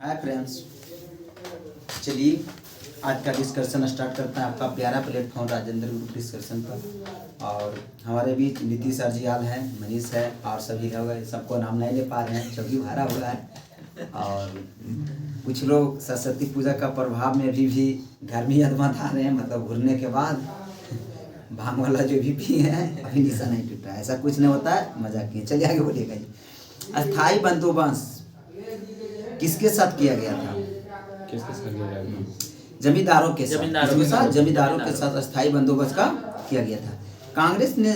Hi friends, चलिए आज का डिस्कशन स्टार्ट करते हैं। आपका प्यारा प्लेटफॉर्म राजेंद्र ग्रुप डिस्कशन पर। और हमारे बीच नीतीश सर जी आल हैं, मनीष है और सभी लोग हैं। सबको नाम नहीं ले पा रहे हैं क्योंकि भरा हुआ है। और कुछ लोग सरस्वती पूजा का प्रभाव में भी गर्मी अदमत आ रहे हैं, मतलब घूरने के बाद भांग वाला जो भी पी है अभी निशा नहीं टूटा है। ऐसा कुछ नहीं होता है, मजाक किए। चलिए आगे बोलिएगा जी। अस्थाई बंदोबस्त किसके साथ किया गया था? किसके साथ किया गया था? जमींदारों के साथ जमींदारों के साथ अस्थाई बंदोबस्त का किया गया था। कांग्रेस ने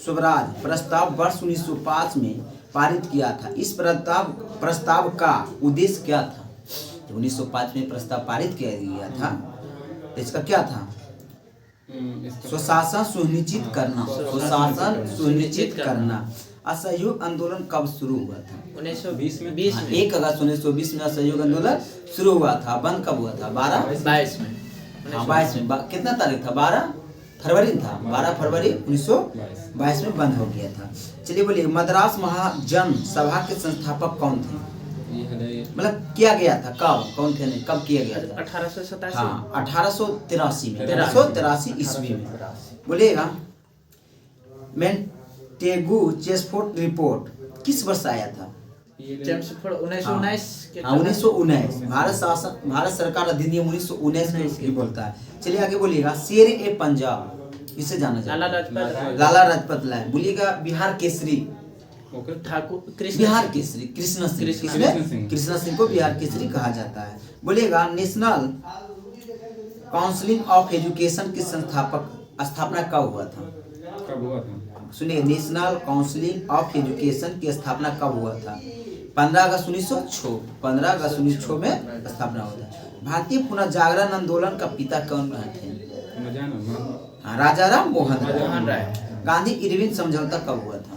स्वराज प्रस्ताव वर्ष 1905 में पारित किया था। इस प्रस्ताव का उद्देश्य क्या था? जब 1905 में प्रस्ताव पारित किया गया था, इसका क्या था? स्वशासन सुनिश्चित करना। स्वशासन सुनिश्चित करना। असहयोग आंदोलन कब शुरू हुआ था? 1920 में। 1 अगस्त 1920 में असहयोग आंदोलन शुरू हुआ था। बंद कब हुआ था? 22 में। हाँ 22 में। कितना तारीख था? 12 फरवरी था। 12 फरवरी 1922 में बंद हो गया था। चलिए बोलिए, मद्रास महाजन सभा के संस्थापक कौन थे? मतलब किया गया था कब? कौन थे? नहीं, कब किया गया था? 1887। हाँ 1883 में। 1883 ईस्वी में। बोलिएगा, टेगू चेम्सफोर्ड रिपोर्ट किस वर्ष आया था? चेम्सफोर्ड 1919 के। हाँ 1919। भारत सरकार अधिनियम 1919 में इसकी बोलता है। चलिए आगे बोलिएगा, शेर ए पंजाब किसे जाना जाता है? लाला लाजपत राय। बोलिएगा, बिहार केसरी ठाकुर बिहार केसरी कृष्ण सिंह को बिहार केसरी कहा जाता है। बोलिएगा, नेशनल काउंसिल ऑफ एजुकेशन की स्थापना कब हुआ था? सुनिए, नेशनल काउंसिल ऑफ एजुकेशन की स्थापना कब हुआ था? 15 अगस्त 1906। 15 अगस्त 1906 में स्थापना हुआ था। भारतीय पुनर्जागरण आंदोलन का पिता कौन थे? राजाराम मोहन राय। गांधी इरविन समझौता कब हुआ था?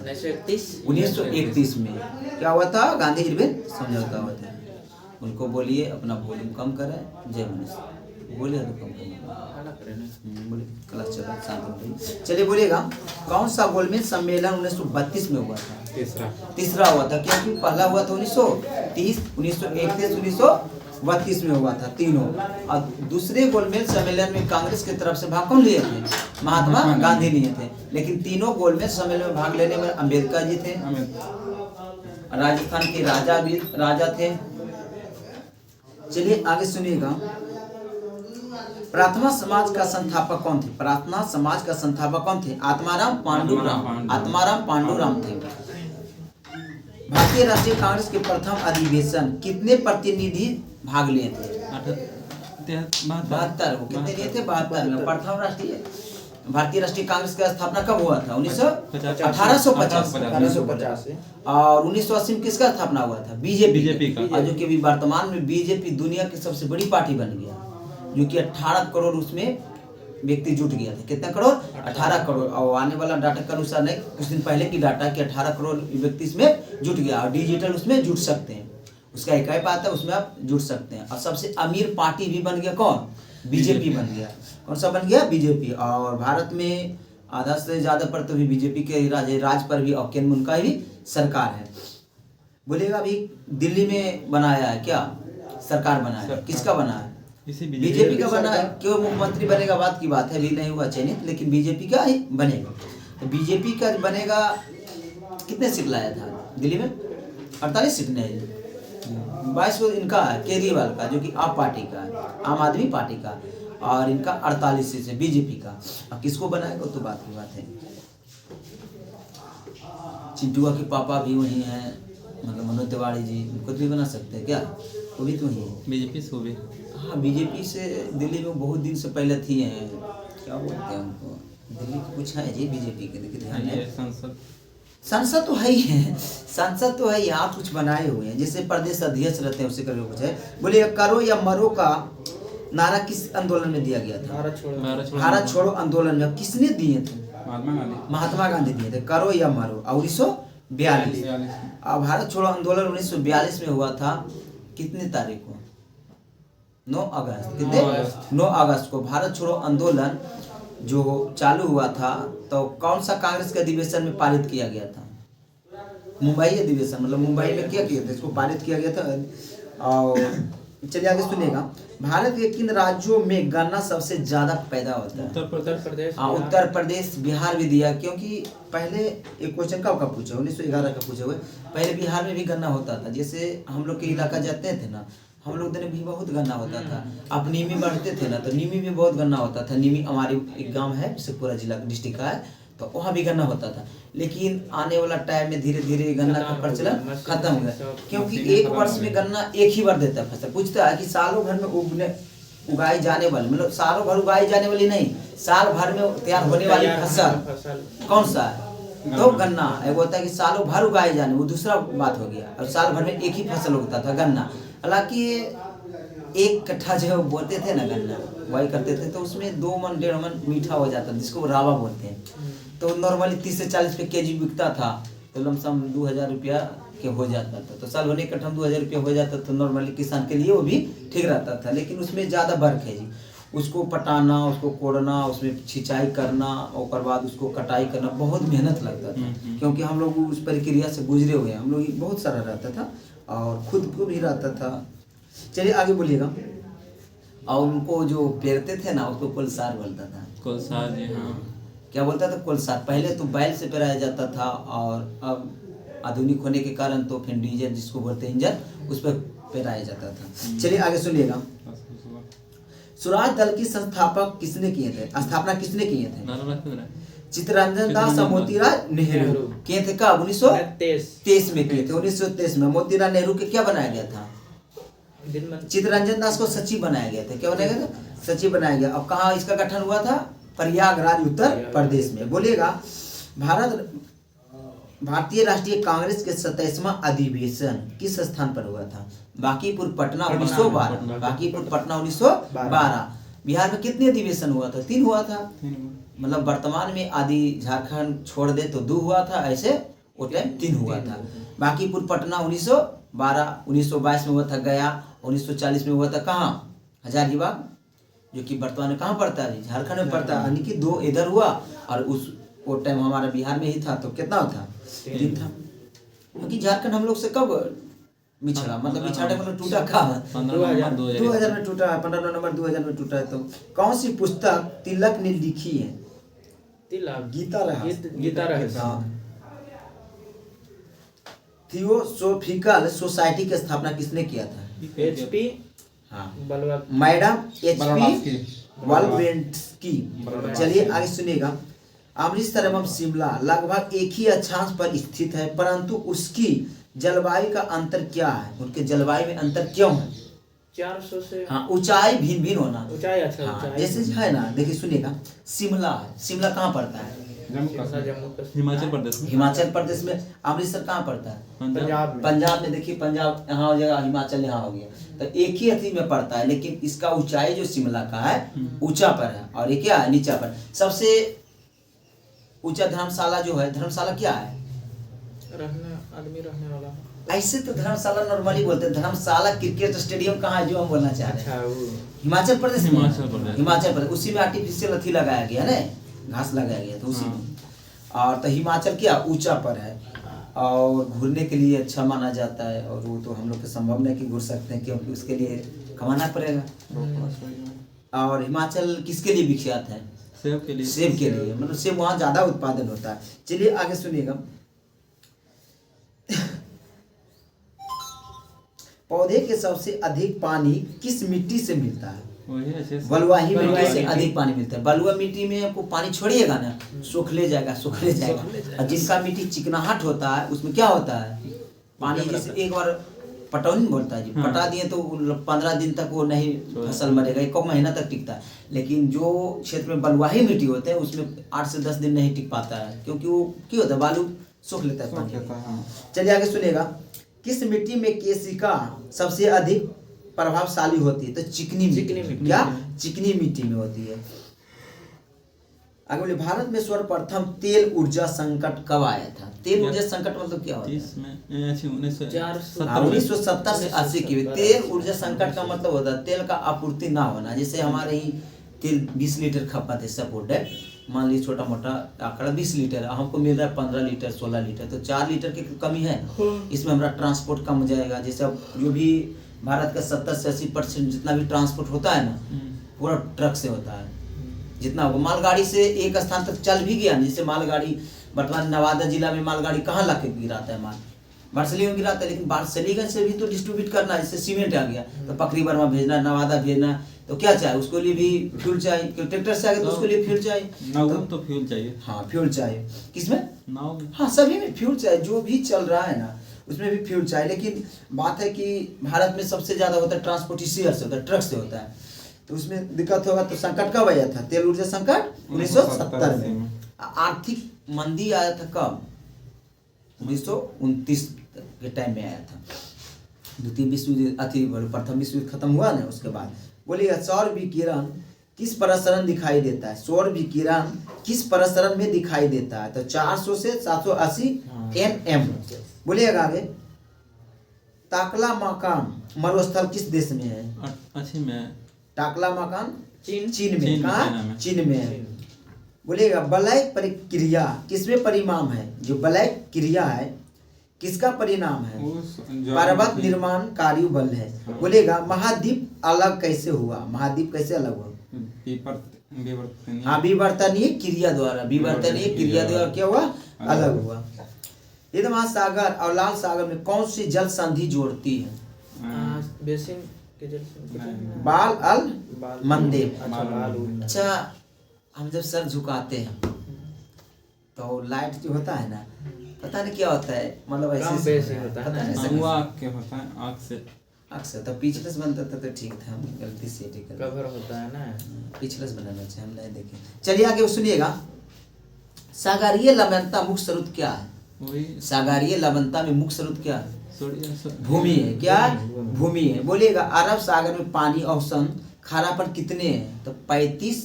1931 में। क्या हुआ था? गांधी इरविन समझौता हुआ था। उनको बोलिए अपना वॉल्यूम कम करें। जय मनीष बोलिए तो कम करें। बोलिए क्लास चला शांत। चलिए बोलिएगा, कौन सा गोलमेज सम्मेलन 1932 में हुआ था? तीसरा हुआ था, क्योंकि पहला हुआ था 1930, 1931, 1932 में हुआ था तीनों। और दूसरे गोलमेज सम्मेलन में कांग्रेस की तरफ से भाग कौन लिए थे? महात्मा गांधी लिए थे। लेकिन तीनों गोलमेज सम्मेलन में भाग लेने में अम्बेडकर जी थे, राजस्थान के राजा थे। चलिए आगे सुनिएगा, प्रार्थना समाज का संस्थापक कौन थे? प्रार्थना समाज का संस्थापक कौन थे? आत्माराम पांडुराम थे। भारतीय राष्ट्रीय कांग्रेस के प्रथम अधिवेशन कितने प्रतिनिधि भाग लिए थे? 72। कितने लिए थे? 72। प्रथम भारतीय राष्ट्रीय कांग्रेस का स्थापना कब हुआ था? 1850। और 1980 में किसका स्थापना हुआ था? बीजेपी का। जो कि वर्तमान में बीजेपी दुनिया की सबसे बड़ी पार्टी बन गया, जो कि 18 करोड़ उसमें व्यक्ति जुट गया था। कितना करोड़? 18 करोड़। और आने वाला डाटा के अनुसार नहीं, कुछ दिन पहले की डाटा कि 18 करोड़ व्यक्ति इसमें जुट गया। और डिजिटल उसमें जुट सकते हैं, उसका एक ही बात है, उसमें आप जुट सकते हैं। और सबसे अमीर पार्टी भी बन गया कौन? बीजेपी बन गया। कौन सा बन गया? बीजेपी। और भारत में आधा से ज्यादा पर तो भी बीजेपी के राज पर भी और केंद्र में उनका ही सरकार है। बोलेगा, अभी दिल्ली में बनाया है क्या? सरकार बनाया है। किसका बना है? बीजेपी का बना है। क्यों मुख्यमंत्री बनेगा बात की बात है, अभी नहीं हुआ चयनित, लेकिन बीजेपी का ही बनेगा। तो बीजेपी का बनेगा। कितने सीट लाया था दिल्ली में? 48 सीट नहीं, 22 को इनका है केजरीवाल का, जो कि आप पार्टी का है, आम आदमी पार्टी का। और इनका 48 सीट है बीजेपी का। अब किसको बनाएगा तो बात की बात है। चिंटुआ के पापा भी वही हैं, मतलब मनोज तिवारी जी, उनको भी बना सकते हैं क्या? वो भी तो वही है बीजेपी से भी। हाँ बीजेपी से दिल्ली में बहुत दिन से पहले थी हैं, क्या बोलते हैं उनको, दिल्ली के कुछ है जी बीजेपी के। देखिए ध्यान है, सांसद तो है ही है, सांसद तो है ही। आप कुछ बनाए हुए हैं, जैसे प्रदेश अध्यक्ष रहते हैं, उससे करके कुछ है। बोलिए, करो या मरो का नारा किस आंदोलन में दिया गया था? भारत छोड़ो आंदोलन में किसने दिए थे? महात्मा गांधी दिए थे। करो या मरो। 1942। और भारत छोड़ो आंदोलन 1942 में हुआ था। कितने तारीख को? 9 अगस्त। कितने? 9 अगस्त को भारत छोड़ो आंदोलन जो चालू हुआ था, तो कौन सा कांग्रेस के अधिवेशन में पारित किया गया था? मुंबई अधिवेशन, मतलब मुंबई में क्या किया था, इसको पारित किया गया था। और चलिए आगे सुनिएगा, भारत के किन राज्यों में गन्ना सबसे ज्यादा पैदा होता है? उत्तर प्रदेश। हाँ, उत्तर प्रदेश, बिहार भी दिया, क्योंकि पहले एक क्वेश्चन कब का पूछा, 1911 का पूछे हुए। पहले बिहार में भी गन्ना होता था, जैसे हम लोग के इलाका जाते थे ना, हम लोग दिन भी बहुत गन्ना होता था। अब नीमी बढ़ते थे ना, तो नीमी में बहुत गन्ना होता था। नीमी हमारे एक गांव है, शेखपुरा जिला डिस्ट्रिक्ट का है, तो वहाँ भी गन्ना होता था। लेकिन आने वाला टाइम में धीरे धीरे गन्ना का प्रचलन खत्म हो गया, क्योंकि एक वर्ष में गन्ना एक ही बार देता है फसल। पूछता है कि सालों भर में उगाई जाने वाली, मतलब सालों भर उगाई जाने वाली नहीं, साल भर में तैयार होने वाली फसल कौन सा है? तो गन्ना। एक होता है कि सालों भर उगाए जाने, वो दूसरा बात हो गया। और साल भर में एक ही फसल उगता था गन्ना। हालांकि 1 कट्ठा जो बोलते थे ना गन्ना, वही करते थे, तो उसमें 2 मन 1.5 मन मीठा हो जाता, जिसको रावा बोलते हैं। तो नॉर्मली 30 से 40 रुपये केजी बिकता था, तो लमसम 2000 रुपया के हो जाता था। तो साल भर एक कट्ठा 2000 रुपया हो जाता, तो नॉर्मली किसान के लिए वो भी ठीक रहता था। लेकिन उसमें ज़्यादा वर्क है जी, उसको पटाना, उसको कोड़ना, उसमें सिंचाई करना, और बाद उसको कटाई करना, बहुत मेहनत लगता था। क्योंकि हम लोग उस प्रक्रिया से गुजरे हुए हैं, हम लोग बहुत सारा रहता था और खुद को भी रहता था। चलिए आगे बोलिएगा। और उनको जो पेरते थे ना, उसको कुलसार बोलता था। कुलसार जी, हाँ। क्या बोलता था? कुलसार। पहले तो बैल से पेराया जाता था, और अब आधुनिक होने के कारण तो फिर डीजल, जिसको बोलते हैं इंजन, उस पर पेराया जाता था। चलिए आगे सुनिएगा। स्वराज दल की संस्थापक किसने किए थे? स्थापना किसने किए थे? चित्तरंजन दास और मोतीलाल नेहरू किए थे। कब? 1923 में किए थे। 1923 में मोतीलाल नेहरू के क्या बनाया गया था? चित्तरंजन दास को सचिव बनाया गया था। क्या बनाया गया था? सचिव बनाया गया। अब कहाँ इसका गठन हुआ था? प्रयागराज, उत्तर प्रदेश में। बोलिएगा, भारतीय राष्ट्रीय कांग्रेस के 27वां अधिवेशन किस स्थान पर हुआ था? बांकीपुर पटना 1912। बांकीपुर पटना 1912। बिहार में कितने अधिवेशन हुआ था? 3 हुआ था। मतलब वर्तमान में आदि झारखंड छोड़ दे तो 2 हुआ था, ऐसे वो टाइम 3 हुआ था। बांकीपुर पटना 1912, 1922 में हुआ था गया, 1940 में हुआ था कहाँ? हजारीबाग, जो कि वर्तमान में कहाँ पड़ता है? झारखंड में पड़ता है। यानी कि 2 इधर हुआ, और उस वो टाइम हमारा बिहार में ही था, तो कितना था? 3 था। क्योंकि झारखंड हम लोग से कब बिछड़ा, मतलब बिछड़ा मतलब टूटा कहाँ? 2000 में टूटा है। 15 नवंबर 2000 में टूटा है। तो कौन सी पुस्तक तिलक ने लिखी है? गीता रहस्य। थियोसोफिकल सोसाइटी की स्थापना किसने किया था? HP madam HP वाल्वेंट्स्की। चलिए आगे सुनिएगा। अमृतसर एवं शिमला लगभग एक ही अक्षांश पर स्थित है, परंतु उसकी जलवायु का अंतर क्या है? उनके जलवायु में अंतर क्यों है? 400 से, हाँ, ऊंचाई भिन्न भिन्न होना। ऊंचाई, अच्छा, हाँ, ऊंचाई। जैसे है ना, देखिए सुनिएगा, शिमला है। शिमला कहाँ पड़ता है? हिमाचल प्रदेश में। हिमाचल प्रदेश में। अमृतसर कहाँ पड़ता है? पंजाब में। देखिए पंजाब यहाँ हो जाएगा, हिमाचल यहाँ हो गया, तो एक ही अथी में पड़ता है। लेकिन इसका ऊंचाई जो शिमला का है ऊंचा पर है, और ये क्या है? नीचा पर। सबसे ऊंचा धर्मशाला जो है, धर्मशाला क्या है? आदमी रहने वाला। ऐसे तो धर्मशाला नॉर्मली बोलते हैं। धर्मशाला क्रिकेट स्टेडियम कहाँ है, जो हम बोलना चाह रहे हैं? हिमाचल प्रदेश में। हिमाचल प्रदेश, उसी में आर्टिफिशियल अथी लगाया गया ना, घास लगाया गया, तो उसी में। और तो हिमाचल क्या ऊंचा पर है, और घूरने के लिए अच्छा माना जाता है। और वो तो हम लोग के संभव नहीं कि घूर सकते हैं, क्योंकि उसके लिए कमाना पड़ेगा। और हिमाचल किसके लिए विख्यात है? सेब के लिए। सेब के लिए, मतलब सेब वहाँ ज्यादा उत्पादन होता है। चलिए आगे सुनिएगा। पौधे के सबसे अधिक पानी किस मिट्टी से मिलता है? बलुआही मिट्टी से अधिक पानी मिलता है। बलुआ मिट्टी में आपको पानी छोड़िएगा ना, सूख ले जाएगा। और जिसका मिट्टी चिकनाहट होता है, उसमें क्या होता है? पानी जैसे एक बार पटौनी बोलता है जी, पटा दिए तो 15 दिन तक वो नहीं फसल मरेगा, 1 महीना तक टिकता है। लेकिन जो क्षेत्र में बलुआही मिट्टी होते हैं, उसमें 8 से 10 दिन नहीं टिक पाता है, क्योंकि वो क्या होता है? बालू सूख लेता है पानी। चलिए आगे सुनिएगा। किस मिट्टी में केशिका सबसे अधिक प्रभावशाली होती है? तो चिकनी मिट्टी। क्या? चिकनी मिट्टी में होती है। आगे बोले, भारत में सर्वप्रथम तेल ऊर्जा संकट कब आया था? तेल ऊर्जा संकट मतलब क्या होता है? 1970 से 80 की। तेल ऊर्जा संकट का मतलब होता है तेल का आपूर्ति ना होना। जैसे हमारे ही तेल 20 लीटर खपत है, सपोर्ट है, मान लीजिए छोटा मोटा आंकड़ा 20 लीटर, हमको मिल रहा है 15 लीटर 16 लीटर, तो 4 लीटर की कमी है। इसमें हमारा ट्रांसपोर्ट कम हो जाएगा। जैसे अब जो भी भारत का 70 से 80% जितना भी ट्रांसपोर्ट होता है ना पूरा ट्रक से होता है। जितना वो मालगाड़ी से एक स्थान तक चल भी गया, जैसे मालगाड़ी वर्तमान नवादा जिला में मालगाड़ी कहाँ ला के गिराता है माल, बारसलीगंज में गिराता है, लेकिन बारसलीगंज से भी तो डिस्ट्रीब्यूट करना है। जैसे सीमेंट आ गया तो पकड़ी बर्मा भेजना, नवादा भेजना, तो क्या चाहिए उसको लिए भी फ्यूल चाहिए। ट्रैक्टर से आ गया तो उसको लिए फ्यूल चाहिए, तो फ्यूल चाहिए। हाँ फ्यूल चाहिए, किसमें नाव में। हाँ सभी में फ्यूल चाहिए, जो भी चल रहा है ना उसमें भी फ्यूल चाहिए। लेकिन बात है कि भारत में सबसे ज़्यादा होता है ट्रांसपोर्ट इसी से होता है, ट्रक से होता है, तो उसमें दिक्कत होगा। तो संकट कब आया था? तेल ऊर्जा संकट 1970 में। आर्थिक मंदी आया था कब? 1929 के टाइम में आया था। द्वितीय विश्व युद्ध प्रथम विश्व युद्ध खत्म हुआ ना, उसके बाद बोलिएगा सौर विकिरण किस प्रसरण दिखाई देता है? सौर विकिरण किस प्रसरण में दिखाई देता है? तो 400 से 780 nm। बोलिएगा आगे। टाकला मकान मरुस्थल किस देश में है? अच्छी में टाकला मकान चीन। चीन में। कहाँ? चीन में है। चीन। बोलिएगा वलय प्रक्रिया किसमें परिणाम है? जो वलय क्रिया है किसका परिणाम है? पर्वत निर्माण कार्य बल है। बोलिएगा महाद्वीप अलग कैसे हुआ? महाद्वीप कैसे अलग हुआ? हाँ विवर्तनीय क्रिया द्वारा, विवर्तनीय क्रिया द्वारा क्या हुआ? अलग हुआ। हिंद महासागर और लाल सागर में कौन सी जल संधि जोड़ती है? बेसिन के जल संधि। बाल अल मंदेव। अच्छा बाल। अच्छा, हम जब सर झुकाते हैं तो लाइट जो होता है ना, पता नहीं क्या होता है, मतलब ऐसे होता है पता नहीं ना। ऐसे आँख के होता है, आँख से अक्सर तो पिछले से बनता था तो ठीक था, हम गलती से ठीक कर कवर होता है ना, पिछले से बनाना चाहिए, हम नहीं देखे। चलिए आगे सुनिएगा। सागरीय लवणता मुख्य स्रोत क्या है? वही सागरीय लवणता में मुख्य स्रोत क्या है? सोडियम। भूमि है। क्या? भूमि है। बोलिएगा अरब सागर में पानी औसतन खारापन कितने हैं? तो 35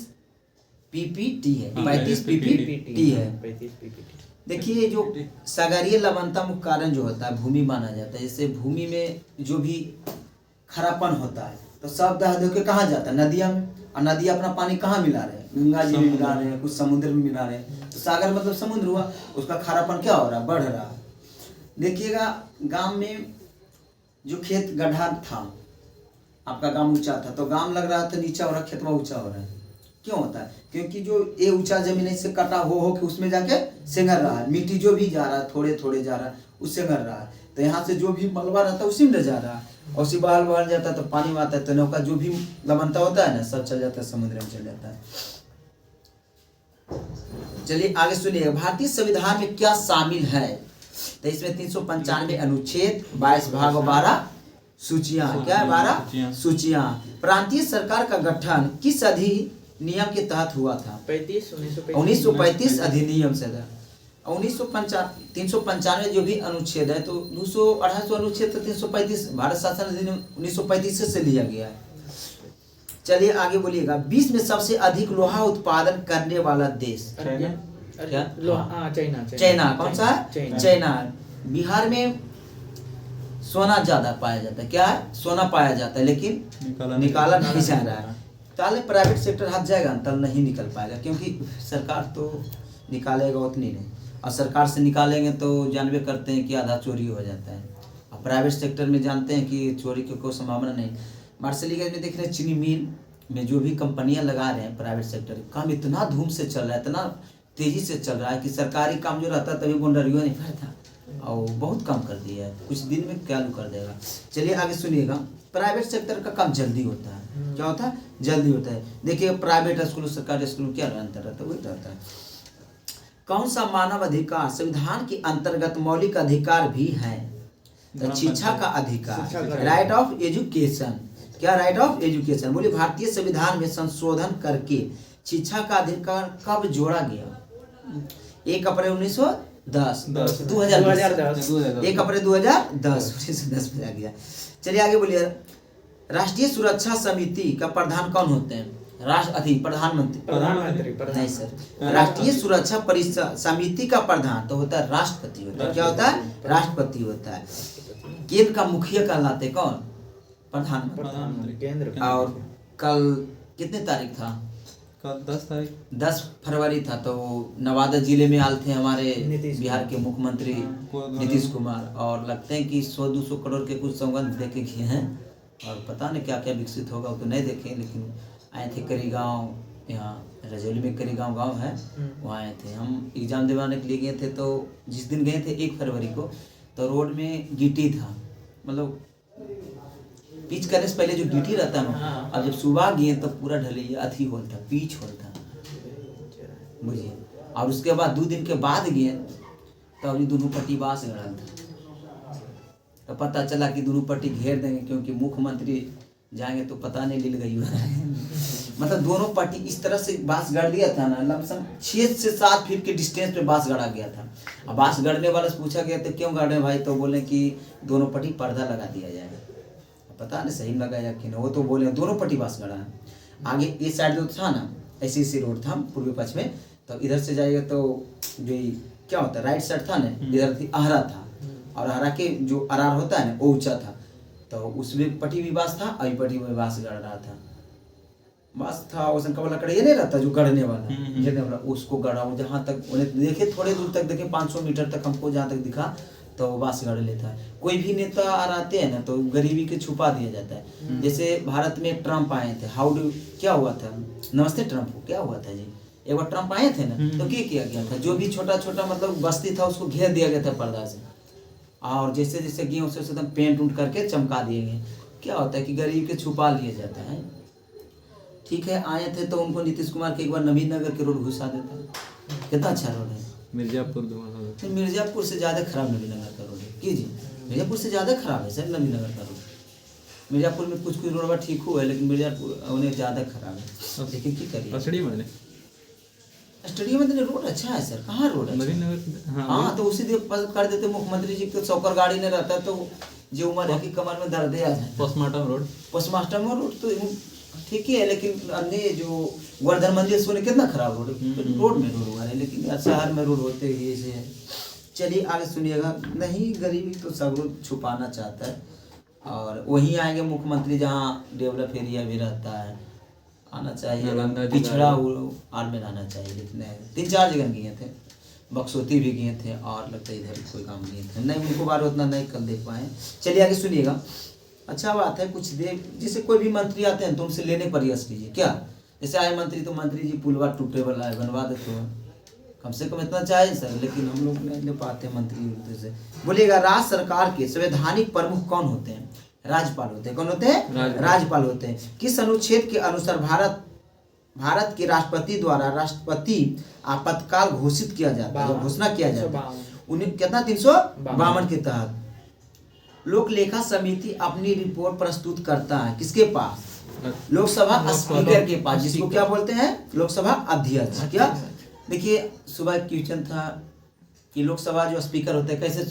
ppt है। 35 ppt है। 35 ppt। देखिए जो सागरीय लवणता मुख्य कारण जो होता है भूमि माना जाता है। जैसे भूमि में जो भी खरापन होता है तो सब दह दे के कहाँ जाता है? नदिया में। और नदिया अपना पानी कहाँ मिला रहे हैं? गंगा जी में मिला रहे हैं, कुछ समुद्र में मिला रहे हैं। तो सागर मतलब समुद्र हुआ, उसका खारापन क्या हो रहा है? बढ़ रहा है। देखिएगा गांव में जो खेत गड्ढा था, आपका गांव ऊंचा था तो गांव लग रहा था नीचा हो रहा, खेतवा ऊंचा हो रहा है। क्यों होता है? क्योंकि जो ये ऊंचा जमीन से कटा हो के उसमें जाके सेंगर रहा है, मिट्टी जो भी जा रहा है थोड़े थोड़े जा रहा है उससे सेंगर रहा है। तो यहाँ से जो भी मलबा रहता है उसी में जा रहा है, और उसी बहाल बहाल जाता है तो पानी में आता है, तो नौका जो भी लवणता होता है ना सब चल जाता है, समुद्र में चल जाता है। चलिए आगे सुनिए। भारतीय संविधान में क्या शामिल है? तो इसमें 395 अनुच्छेद, 22 भाग और 12 सूचियां। क्या है? 12 सूचियां। प्रांतीय सरकार का गठन किस अधिनियम के तहत हुआ था? 1935 अधिनियम से था। 395 जो भी अनुच्छेद है तो 200 अनुच्छेद तो 335 भारत शासन अधिनियम 1935 से लिया गया है। चलिए आगे बोलिएगा। विश्व में सबसे अधिक लोहा उत्पादन करने वाला देश? क्या? चाइना। कौन सा है? चाइना। बिहार में सोना ज्यादा पाया जाता है। क्या है? सोना पाया जाता है, लेकिन निकाला नहीं जा रहा है। ताले प्राइवेट सेक्टर हाथ जाएगा तब नहीं निकल पाएगा, क्योंकि सरकार तो निकालेगा उतनी नहीं, और सरकार से निकालेंगे तो जानबे करते हैं कि आधा चोरी हो जाता है। और प्राइवेट सेक्टर में जानते हैं कि चोरी की कोई संभावना नहीं। बारसलीगंज में देख रहे हैं चीनी मिल में जो भी कंपनियां लगा रहे हैं प्राइवेट सेक्टर, काम इतना धूम से चल रहा है, इतना तेजी से चल रहा है कि सरकारी काम जो रहता है तभी गुंडरियो नहीं करता, और बहुत काम कर दिया है, कुछ दिन में क्या कर देगा। चलिए आगे सुनिएगा। प्राइवेट सेक्टर का काम जल्दी होता है। क्या होता है? जल्दी होता है। देखिए प्राइवेट स्कूल सरकारी स्कूल क्या अंतर रहता है? वही रहता है। कौन सा मानव अधिकार संविधान के अंतर्गत मौलिक अधिकार भी है? तो शिक्षा का अधिकार, राइट ऑफ एजुकेशन। क्या? Right of education. बोलिए भारतीय संविधान में संशोधन करके शिक्षा का अधिकार कब जोड़ा गया? 1 अप्रैल 1910 2010 1 अप्रैल 2010 1910 में आ गया। चलिए आगे बोलिए। राष्ट्रीय सुरक्षा समिति का प्रधान कौन होते हैं? प्रधानमंत्री नहीं सर। राष्ट्रीय सुरक्षा परिषद समिति का प्रधान तो होता है राष्ट्रपति होता है। क्या होता है? राष्ट्रपति होता है। केंद्र का मुखिया कहलाते कौन? प्रधानमंत्री। केंद्र। और कल कितने तारीख था? कल 10 तारीख 10 फरवरी था। तो नवादा जिले में आए थे हमारे बिहार के मुख्यमंत्री नीतीश कुमार, और लगते हैं कि 100-200 करोड़ के कुछ सौगंध देके गए हैं, और पता नहीं क्या क्या विकसित होगा, वो तो नहीं देखे, लेकिन आए थे करी गाँव, यहाँ रजौली में करी गाँव है, वहाँ आए थे हम एग्ज़ाम दिलवाने के लिए गए थे। तो जिस दिन गए थे 1 फरवरी को, तो रोड में गिट्टी था, मतलब पिच करने से पहले जो गिट्टी रहता है ना, अब जब सुबह गए तो पूरा ढलैया अथी होल था, पिच होल था, बुझिए। और उसके बाद 2 दिन के बाद गए तो अभी दोनों पट्टी बांस गड़ल था, तो पता चला कि दोनों पट्टी घेर देंगे, क्योंकि मुख्यमंत्री जाएंगे तो पता नहीं लिल गई मतलब दोनों पट्टी इस तरह से बांस गड़ दिया था ना, लमसम 6 से 7 फीट के डिस्टेंस पे बांस गड़ा गया था। अब बांस गड़ने वाले से पूछा गया तो क्यों गड़ रहे भाई, तो बोले कि दोनों पट्टी पर्दा लगा दिया जाएगा। पता नहीं सही लगा या कि नहीं, वो तो बोले दोनों पट्टी बांस गड़ा है। आगे ये साइड जो था ना, ऐसी रोड था पूर्वी पश्चिम में, तो इधर से जाएगा तो जो क्या होता है राइट साइड था ना, इधर थी अहरा था, और अहरा के जो अरार होता है ना वो ऊंचा था, तो उसमें पट्टी भी बांस था, अभी पट्टी में बांस गड़ रहा था। बांस था उसने का लकड़ी ये नहीं रहता जो गड़ने वाला, गिरने वाला, उसको गड़ा। वो जहाँ तक उन्हें देखे, थोड़े दूर तक देखे, 500 मीटर तक हमको जहाँ तक दिखा, तो बांस गड़ लेता है। कोई भी नेता आते हैं ना तो गरीबी के छुपा दिया जाता है। जैसे भारत में ट्रम्प आए थे, हाउ डू क्या हुआ था, नमस्ते ट्रम्प को क्या हुआ था जी, एक बार ट्रम्प आए थे ना, तो क्या किया गया था, जो भी छोटा छोटा मतलब बस्ती था उसको घेर दिया गया था पर्दा से, और जैसे जैसे गए उसे एकदम पेंट उंट करके चमका दिए गए। क्या होता है कि गरीब के छुपा लिया जाता है। ठीक है, आए थे तो उनको नीतीश कुमार के एक बार नवीन नगर के रोड घुसा देता है, कितना अच्छा रोड है। मिर्जापुर से ज़्यादा खराब नवीन नगर का रोड है, कीजिए, मिर्जापुर से ज़्यादा खराब है सर नवीन नगर का रोड। मिर्जापुर में कुछ कुछ रोड ठीक हुआ है, लेकिन मिर्जापुर उन्हें ज़्यादा खराब है, लेकिन क्या करिए। स्टेडियम में रोड अच्छा है सर, कहाँ रोड है। हाँ, तो उसी दिन कर देते मुख्यमंत्री जी को, सौकर गाड़ी नहीं रहता तो जो उम्र है कि कमर में दर्द आ जाए। पोस्टमार्टम रोड तो ठीक ही है, लेकिन अन्य जो वर्धन मंदिर से कितना खराब रोड में रोड हुआ है, लेकिन शहर में रोड होते ही ऐसे है। चलिए आगे सुनिएगा। नहीं, गरीबी तो सब लोग छुपाना चाहता है, और वहीं आएंगे मुख्यमंत्री जहाँ डेवलप एरिया भी रहता है, आना चाहिए, पिछड़ा आर में रहना चाहिए। लेकिन 3-4 जगह गए थे, बक्सोती भी गए थे, और लगता है इधर कोई काम गए थे, नहीं उनको बार उतना नहीं कल देख पाए। चलिए आगे सुनिएगा। अच्छा बात है, कुछ देर जैसे कोई भी मंत्री आते हैं तो उनसे लेने प्रयास कीजिए। क्या जैसे आए मंत्री तो मंत्री जी पुलवा टूटे वाला है, बनवा देते हो, कम से कम इतना चाहिए सर, लेकिन हम लोग नहीं ले पाते मंत्री से। बोलिएगा, राज्य सरकार के संवैधानिक प्रमुख कौन होते हैं? राज्यपाल होते हैं। कौन होते हैं? राज्यपाल होते हैं। किस अनुच्छेद के अनुसार भारत के राष्ट्रपति द्वारा राष्ट्रपति आपातकाल घोषित किया जाता है, घोषणा किया जाता है? उन्हें कितना 352 के तहत लोक लेखा समिति अपनी रिपोर्ट प्रस्तुत करता है किसके पास? लोकसभा स्पीकर के पास, जिसको क्या बोलते हैं? लोकसभा अध्यक्ष। क्या देखिए, सुबह क्वेश्चन था कि लोकसभा जो स्पीकर होता है कैसे,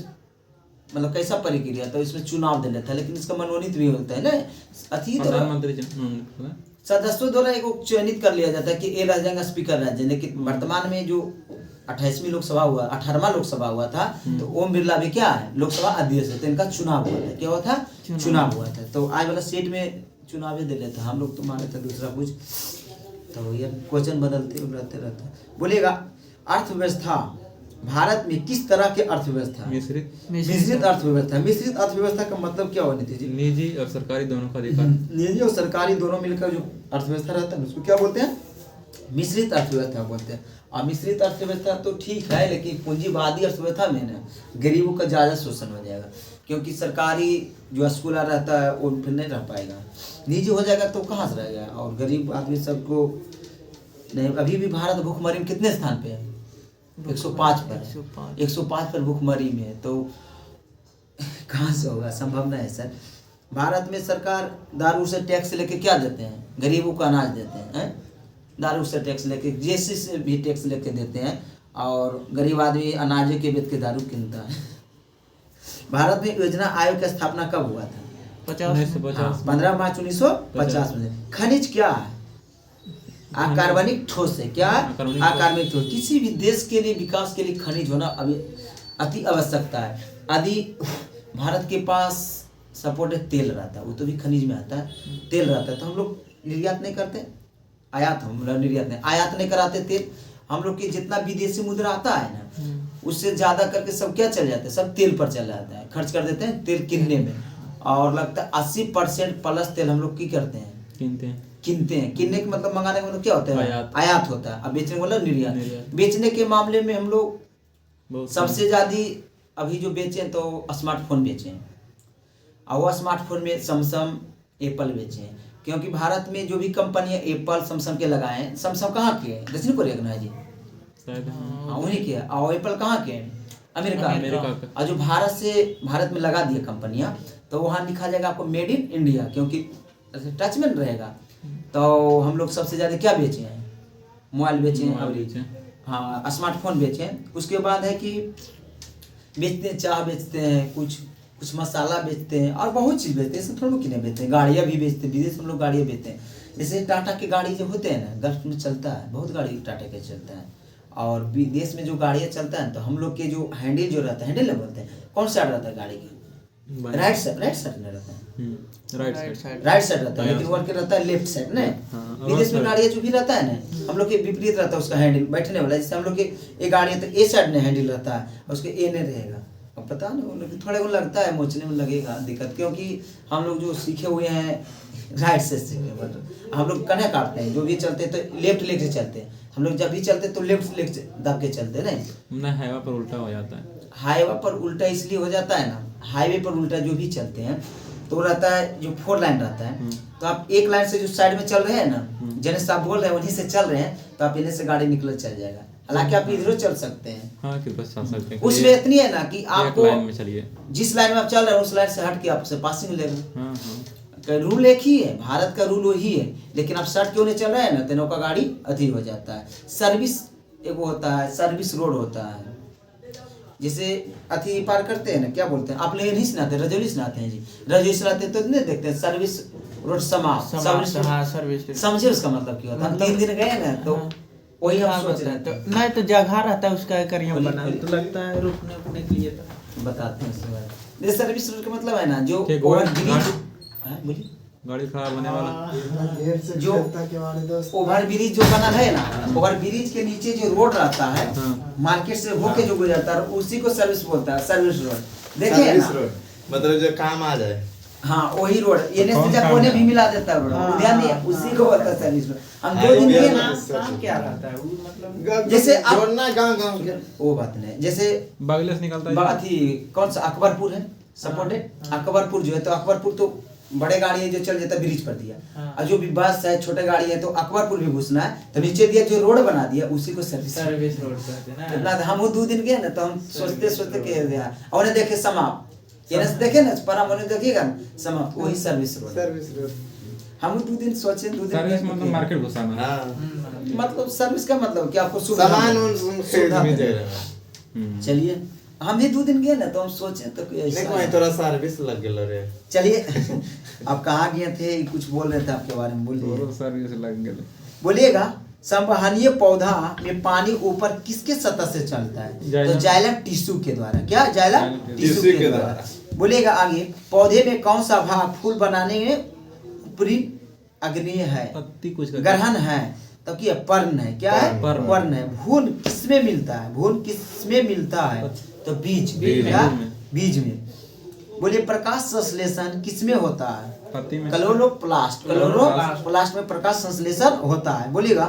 मतलब कैसा प्रक्रिया, तो इसमें चुनाव दे लेता है, लेकिन इसका मनोनीत भी होता है ना, अति सदस्यों द्वारा एक चयनित कर लिया जाता है कि ये रह जाएगा स्पीकर रह जाए। लेकिन वर्तमान में जो 28वीं लोकसभा हुआ, 18वां लोकसभा हुआ था, तो ओम बिरला भी क्या है? लोकसभा अध्यक्ष है, तो इनका चुनाव हुआ था। क्या हुआ था? चुनाव हुआ था। तो आज वाला सीट में चुनाव ही दे लेता, हम लोग तो माने थे दूसरा कुछ, तो ये क्वेश्चन बदलते रहते। बोलिएगा, अर्थव्यवस्था भारत में किस तरह के अर्थव्यवस्था? मिश्रित अर्थव्यवस्था। मिश्रित अर्थव्यवस्था का मतलब क्या होनी चाहिए? निजी और सरकारी दोनों का अधिकार। निजी और सरकारी दोनों मिलकर जो अर्थव्यवस्था रहता है उसको क्या बोलते हैं? मिश्रित अर्थव्यवस्था बोलते हैं। और मिश्रित अर्थव्यवस्था तो ठीक है, लेकिन पूंजीवादी अर्थव्यवस्था में ना गरीबों का ज़्यादा शोषण हो जाएगा, क्योंकि सरकारी जो स्कूल रहता है वो फिर नहीं रह पाएगा, निजी हो जाएगा तो कहाँ से रहेगा, और गरीब आदमी सबको नहीं। अभी भी भारत भूखमरी में कितने स्थान पे है? 105 पर। 105 पर भूखमरी में है, तो कहाँ से होगा? संभव नहीं है सर। भारत में सरकार दारू से टैक्स लेके क्या देते हैं? गरीबों को अनाज देते हैं, दारू से टैक्स लेके, जैसे से भी टैक्स लेके देते हैं, और गरीब आदमी अनाज के बेच के दारू किनता है। भारत में योजना आयोग की स्थापना कब हुआ था? 15 मार्च 1950 में। खनिज क्या है? अकार्बनिक ठोस है। क्या? अकार्बनिक ठोस। किसी भी देश के लिए, विकास के लिए खनिज होना अभी अति आवश्यकता है। यदि भारत के पास सपोर्ट तेल रहता है, वो तो भी खनिज में आता है, तेल रहता है, तो हम लोग निर्यात नहीं करते, आयात, हम निर्यात नहीं, आयात नहीं कराते तेल। हम लोग के जितना विदेशी मुद्रा आता है ना, उससे ज़्यादा करके सब क्या चल जाता है? सब तेल पर चल जाता है, खर्च कर देते हैं तेल किनने में। और लगता है 80% प्लस तेल हम लोग की करते हैं, किनते हैं। किनने का मतलब मंगाने का मतलब क्या होता है, आयात। आयात होता है। अब बेचने का मतलब निर्यात। निर्यात। बेचने के मामले में हम लोग बहुत सबसे ज़्यादा अभी जो बेचे हैं तो स्मार्टफोन बेचे हैं, और वो स्मार्टफोन में सैमसंग एप्पल बेचे हैं, क्योंकि भारत में जो भी कंपनियां एप्पल सैमसंग के लगाए हैं, सैमसंग कहाँ के हैं, दक्षिण कोरिया के ना है जी, शायद हाँ। हाँ वहीं के हैं। और एप्पल कहाँ के हैं, अमेरिका अमेरिका के। का। और जो भारत में लगा दिए कंपनियां, तो वहाँ लिखा जाएगा आपको मेड इन इंडिया, क्योंकि टच में रहेगा। तो हम लोग सबसे ज़्यादा क्या बेचे हैं, मोबाइल बेचे हैं, मोबाइल अभी बेचे। हाँ स्मार्टफोन बेचे हैं। उसके बाद है कि बेचते हैं, चाय बेचते हैं, कुछ मसाला बेचते हैं, और बहुत चीज़ बेचते हैं। सब थोड़ा कि नहीं बेचते हैं, गाड़ियाँ भी बेचते हैं, विदेश में लोग गाड़ियाँ बेचते हैं। जैसे टाटा की गाड़ी जो होते हैं ना, गल्फ में चलता है, बहुत गाड़ी टाटा के चलता है। और विदेश में जो गाड़ियाँ चलता है, तो हम लोग के जो हैंडल जो रहता है, हैंडल बोलते हैं, कौन साइड रहता है गाड़ी की, राइट साइड में रहता है, right right side. Side. Right side रहता है, लेकिन वर्क रहता है लेफ्ट साइड ना। हाँ, विदेश में और गाड़ियाँ जो भी रहता है ना, हम लोग के विपरीत रहता है उसका हैंडल बैठने वाला। जैसे हम लोग के ये गाड़ी है तो ए साइड में हैंडल रहता है, और उसके ए नहीं रहेगा। अब पता नहीं उन लोग थोड़े को लगता है मोचने में लगेगा दिक्कत, क्योंकि हम लोग जो सीखे हुए हैं राइट से सीखे, बट हम लोग कन्हे काटते हैं, जो भी चलते हैं तो लेफ्ट लेग से चलते हैं। हम लोग जब भी चलते हैं तो लेफ्ट लेग से दब के चलते हैं नहीं। ना हाईवे पर उल्टा हो जाता है। हाईवे पर उल्टा इसलिए हो जाता है ना, हाईवे पर उल्टा जो भी चलते हैं तो रहता है जो 4 लाइन रहता है, तो आप एक लाइन से जो साइड में चल रहे हैं ना, जैसे से आप बोल रहे हैं वहीं से चल रहे हैं, तो आप इन्हें से गाड़ी निकल चल जाएगा। हालांकि आप इधर चल सकते हैं, हाँ कि बस चल सकते हैं। उसमें इतनी है ना कि एक आपको लाइन में चलिए। जिस लाइन में आप चल रहे हैं उस लाइन से हट के आपसे पासिंग लेगा। हाँ हाँ। रूल एक ही है, भारत का रूल वही है, लेकिन आप शर्ट क्यों नहीं चल रहे हैं ना, तेनों का गाड़ी अधिक हो जाता है। सर्विस एक वो होता है, सर्विस रोड होता है। जैसे अथी पार करते हैं ना, क्या बोलते हैं आप लोग, नहीं सुनाते, रजौली सुनाते हैं जी, रजौली सुनाते हैं तो नहीं देखते हैं, सर्विस रोड समाप्त, सर्विस रोड। हाँ सर्विस। समझे उसका मतलब क्या होता है। हम 3 दिन गए ना तो वही हम सोच रहे तो थे, नहीं तो जगह रहता है उसका करियम बोलिए, बना, बोलिए। तो लगता है रुकने उकने के लिए तो बताते हैं उसके बारे में। जैसे सर्विस रोड का मतलब है ना, जो ठीक, ओवर गाड़ी- ब्रिज, हाँ बोलिए, गाड़ी खराब होने वाला। जो ओवर ब्रिज जो बना है ना, ओवर ब्रिज के नीचे जो रोड रहता है, हाँ। मार्केट से होके जो गुजरता है, उसी को सर्विस बोलता है, सर्विस रोड। देखिए सर्विस ना, रोड मतलब जो काम आ जाए। हाँ वही रोड, ये कौन से जब काम कोने है? भी मिला देता है रोड, ध्यान दिए, उसी को बोलता है सर्विस रोड। हम 2 दिन हाईवे गए में ना, काम क्या रहता है वो मतलब जैसे आप- जोड़ना गांव के वो बात नहीं, जैसे बगले से निकलता है। अथी कौन सा अकबरपुर है, सपोर्टेड अकबरपुर जो है, तो अकबरपुर तो बड़े गाड़ी है जो चल जाता है ब्रिज पर दिया, हाँ। और जो भी बस है छोटे गाड़ी है तो अकबरपुर भी घुसना है, तो नीचे दिया जो रोड बना दिया उसी को सर्विस सर्विस रोड कहते हैं इतना ना। हम वो 2 दिन गए ना, तो हम सोचते के दिया, और उन्हें देखे समाप्त, ये ना देखे ना परम उन्हें देखिएगा ना, समाप्त वही सर्विस रोड। सर्विस रोड हम 2 दिन सोचे, 2 दिन सर्विस गए, मतलब मार्केट घुसाना। हाँ मतलब सर्विस का मतलब कि आपको सुविधा सामान मिले, उन सुविधा खरीद भी मिले। दे रहे हैं। चलिए हम भी 2 दिन गए ना, तो हम सोचे तो कोई ऐसा देखो वहीं थोड़ा सर्विस लग गया रे। चलिए आप कहाँ गए थे, कुछ बोल रहे थे आपके बारे में, बोलिए दोनों सर्विस लग गए। बोलिएगा। संवहनीय पौधा में पानी ऊपर किसके सतह से चलता है, जाइलम। तो जाइलम टिश्यू के द्वारा। क्या जाइलम जाइलम टिश्यू के द्वारा। बोलिएगा आगे, पौधे में कौन सा भाग फूल बनाने में ऊपरी अग्रणीय है, पत्ती कुछ का ग्रहण है, तो क्या पर्ण है, क्या है पर्ण। पर्ण है। भूल किसमें मिलता है, भूल किसमें मिलता है, तो बीज बीज क्या? में। बीज में। बोलिए प्रकाश संश्लेषण किसमें होता है, पत्ती में। क्लोरोप्लास्ट, क्लोरोप्लास्ट में प्रकाश संश्लेषण होता है। बोलिएगा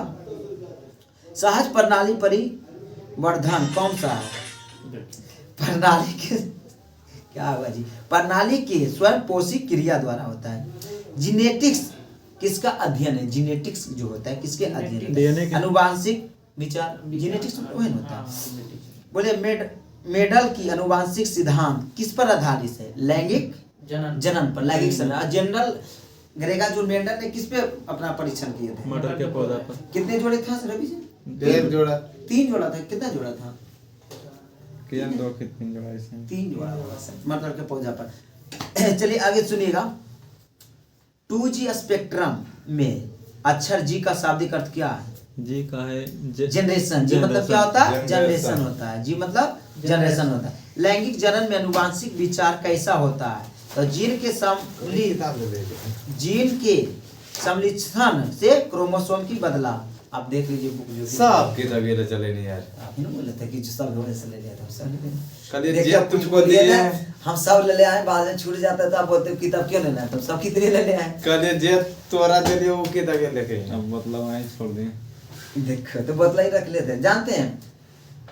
सहज प्रणाली परिवर्धन कौन सा है, प्रणाली के क्या होगा जी, प्रणाली के स्वयं पोषी क्रिया द्वारा होता है। जीनेटिक्स किसका अध्ययन है, जीनेटिक्स जो होता है किसके अध्ययन DNA है, के। अनुवांशिक विचार, जीनेटिक्स वही होता है। बोले मेडल की अनुवांशिक सिद्धांत किस पर आधारित है, लैंगिक जनन पर, लैंगिक जनन। जनरल ग्रेगा जो मेंडल ने किस पे अपना परीक्षण किए थे, मटर के पौधा पर। कितने जोड़े था रवि जी, 1 जोड़ा 3 जोड़ा था, कितना जोड़ा था, किरण 2 के 3 जोड़ा इसमें। 3 जोड़ा मटर के पौधा पर। चलिए आगे सुनिएगा। 2G स्पेक्ट्रम में अक्षर जी का शाब्दिक अर्थ क्या है, जी का है जनरेशन। जी मतलब क्या होता है, जनरेशन। जनरेशन होता है। जी मतलब जनरेशन होता है। लैंगिक जनन में अनुवांशिक विचार कैसा होता है, तो जीन के किताब ले ले। जीन के सम्मिश्रण से क्रोमोसोम की बदलाव, आप देख लीजिए बुक जो सब के तबीयत चले नहीं यार। आप ही ना बोले थे कि जो सब लोगों से ले लिया था सब ले लिया। कल देखिए, जे अब कुछ तुमको बोलिए दिए ना, हैं हम सब ले ले आए, बाद में छूट जाता है तो आप बोलते हो किताब क्यों लेना है, तो सब कितने ले ले आए। कल जे तोरा दे दियो वो के तबीयत देखे। अब मतलब वहीं छोड़ दिए। देखो तो बदला ही रख लेते हैं। जानते हैं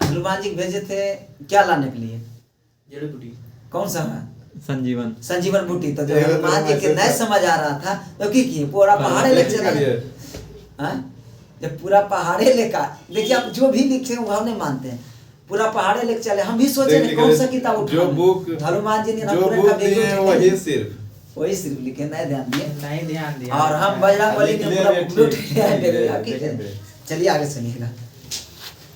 हनुमान जी भेजे थे क्या लाने के लिए? जड़ी बूटी। कौन सा है? संजीवन। संजीवन बूटी। तो जो ये तो हनुमान जी के हमारे नहीं से- समझ आ रहा था तो की किए पूरा पहाड़े ले चले। हाँ? जब पूरा पहाड़े लेकर, देखिए आप जो भी लिखे वो हम नहीं मानते हैं, पूरा पहाड़े लेकर चले। हम भी सोचे देख कौन सा लीजिए, किताब जो उठाएं। बुक हनुमान जी ने ना जो पूरा बुक का दिए हैं वीडियो वही वही सिर्फ लिखे, नहीं ध्यान दिए। नहीं ध्यान दिया। और हम बजरंगबली ने लिख पूरा ले, बुक लूट ठीक लिया है, है, देखो, आप देख की- ले। चलिए आगे सुनिएगा।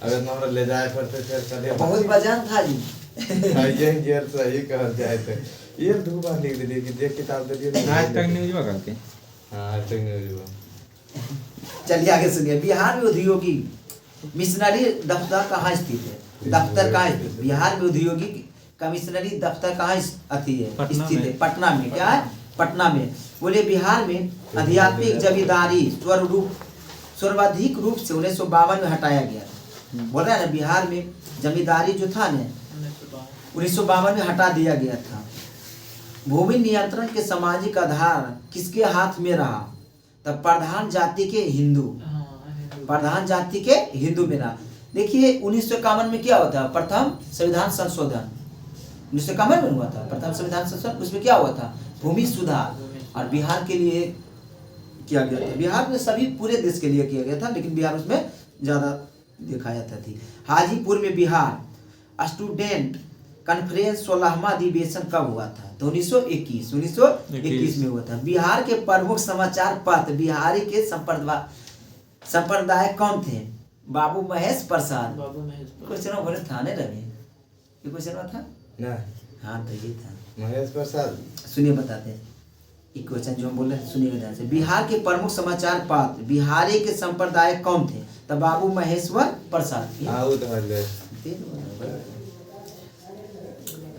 अगर नंबर ले जाए फिर चले बहुत वजन था जी। ये गियर सही कहा जाए तो ये दो बार लिख दिए कि देख किताब दे दियो। आज तक न्यूज में करके। हां आज तक नहीं हुआ। चलिए आगे सुनिए। बिहार में उद्योगी मिशनरी दफ्तर कहाँ स्थित है? दफ्तर कहाँ स्थित? बिहार में उद्योगी कमिश्नरी दफ्तर कहाँ अथी है? पटना स्थित में। है। पटना में। क्या है? पटना में। बोले बिहार में आध्यात्मिक जमींदारी सर्वाधिक रूप से 1952 में हटाया गया था। बोल रहा है ना, बिहार में जमींदारी जो था ना 1952 में हटा दिया गया था। भूमि नियंत्रण के सामाजिक आधार किसके हाथ में रहा? तब प्रधान जाति के हिंदू, प्रधान जाति के हिंदू में रहा। देखिए 1951 में क्या होता है? प्रथम संविधान संशोधन 1951 में हुआ था। प्रथम संविधान संशोधन, उसमें क्या हुआ था? भूमि सुधार, और बिहार के लिए किया गया था। बिहार में सभी पूरे देश के लिए किया गया था, लेकिन बिहार उसमें ज्यादा देखा जाता थी। हाजीपुर में बिहार स्टूडेंट कॉन्फ्रेंस 16वां अधिवेशन कब हुआ था? तो 1921 में हुआ था। बिहार के प्रमुख समाचार पत्र बिहारी के संप्रदाय कौन थे? बाबू महेश प्रसाद। क्वेश्चन बोले था नहीं रवि, ये क्वेश्चन था ना हाँ तो ये था। महेश प्रसाद सुनिए बताते हैं एक क्वेश्चन जो हम बोल रहे हैं, सुनिएगा ध्यान से। बिहार के प्रमुख समाचार पत्र बिहारी के संप्रदाय कौन थे? तो बाबू महेश्वर प्रसाद। आउ तो हल्ले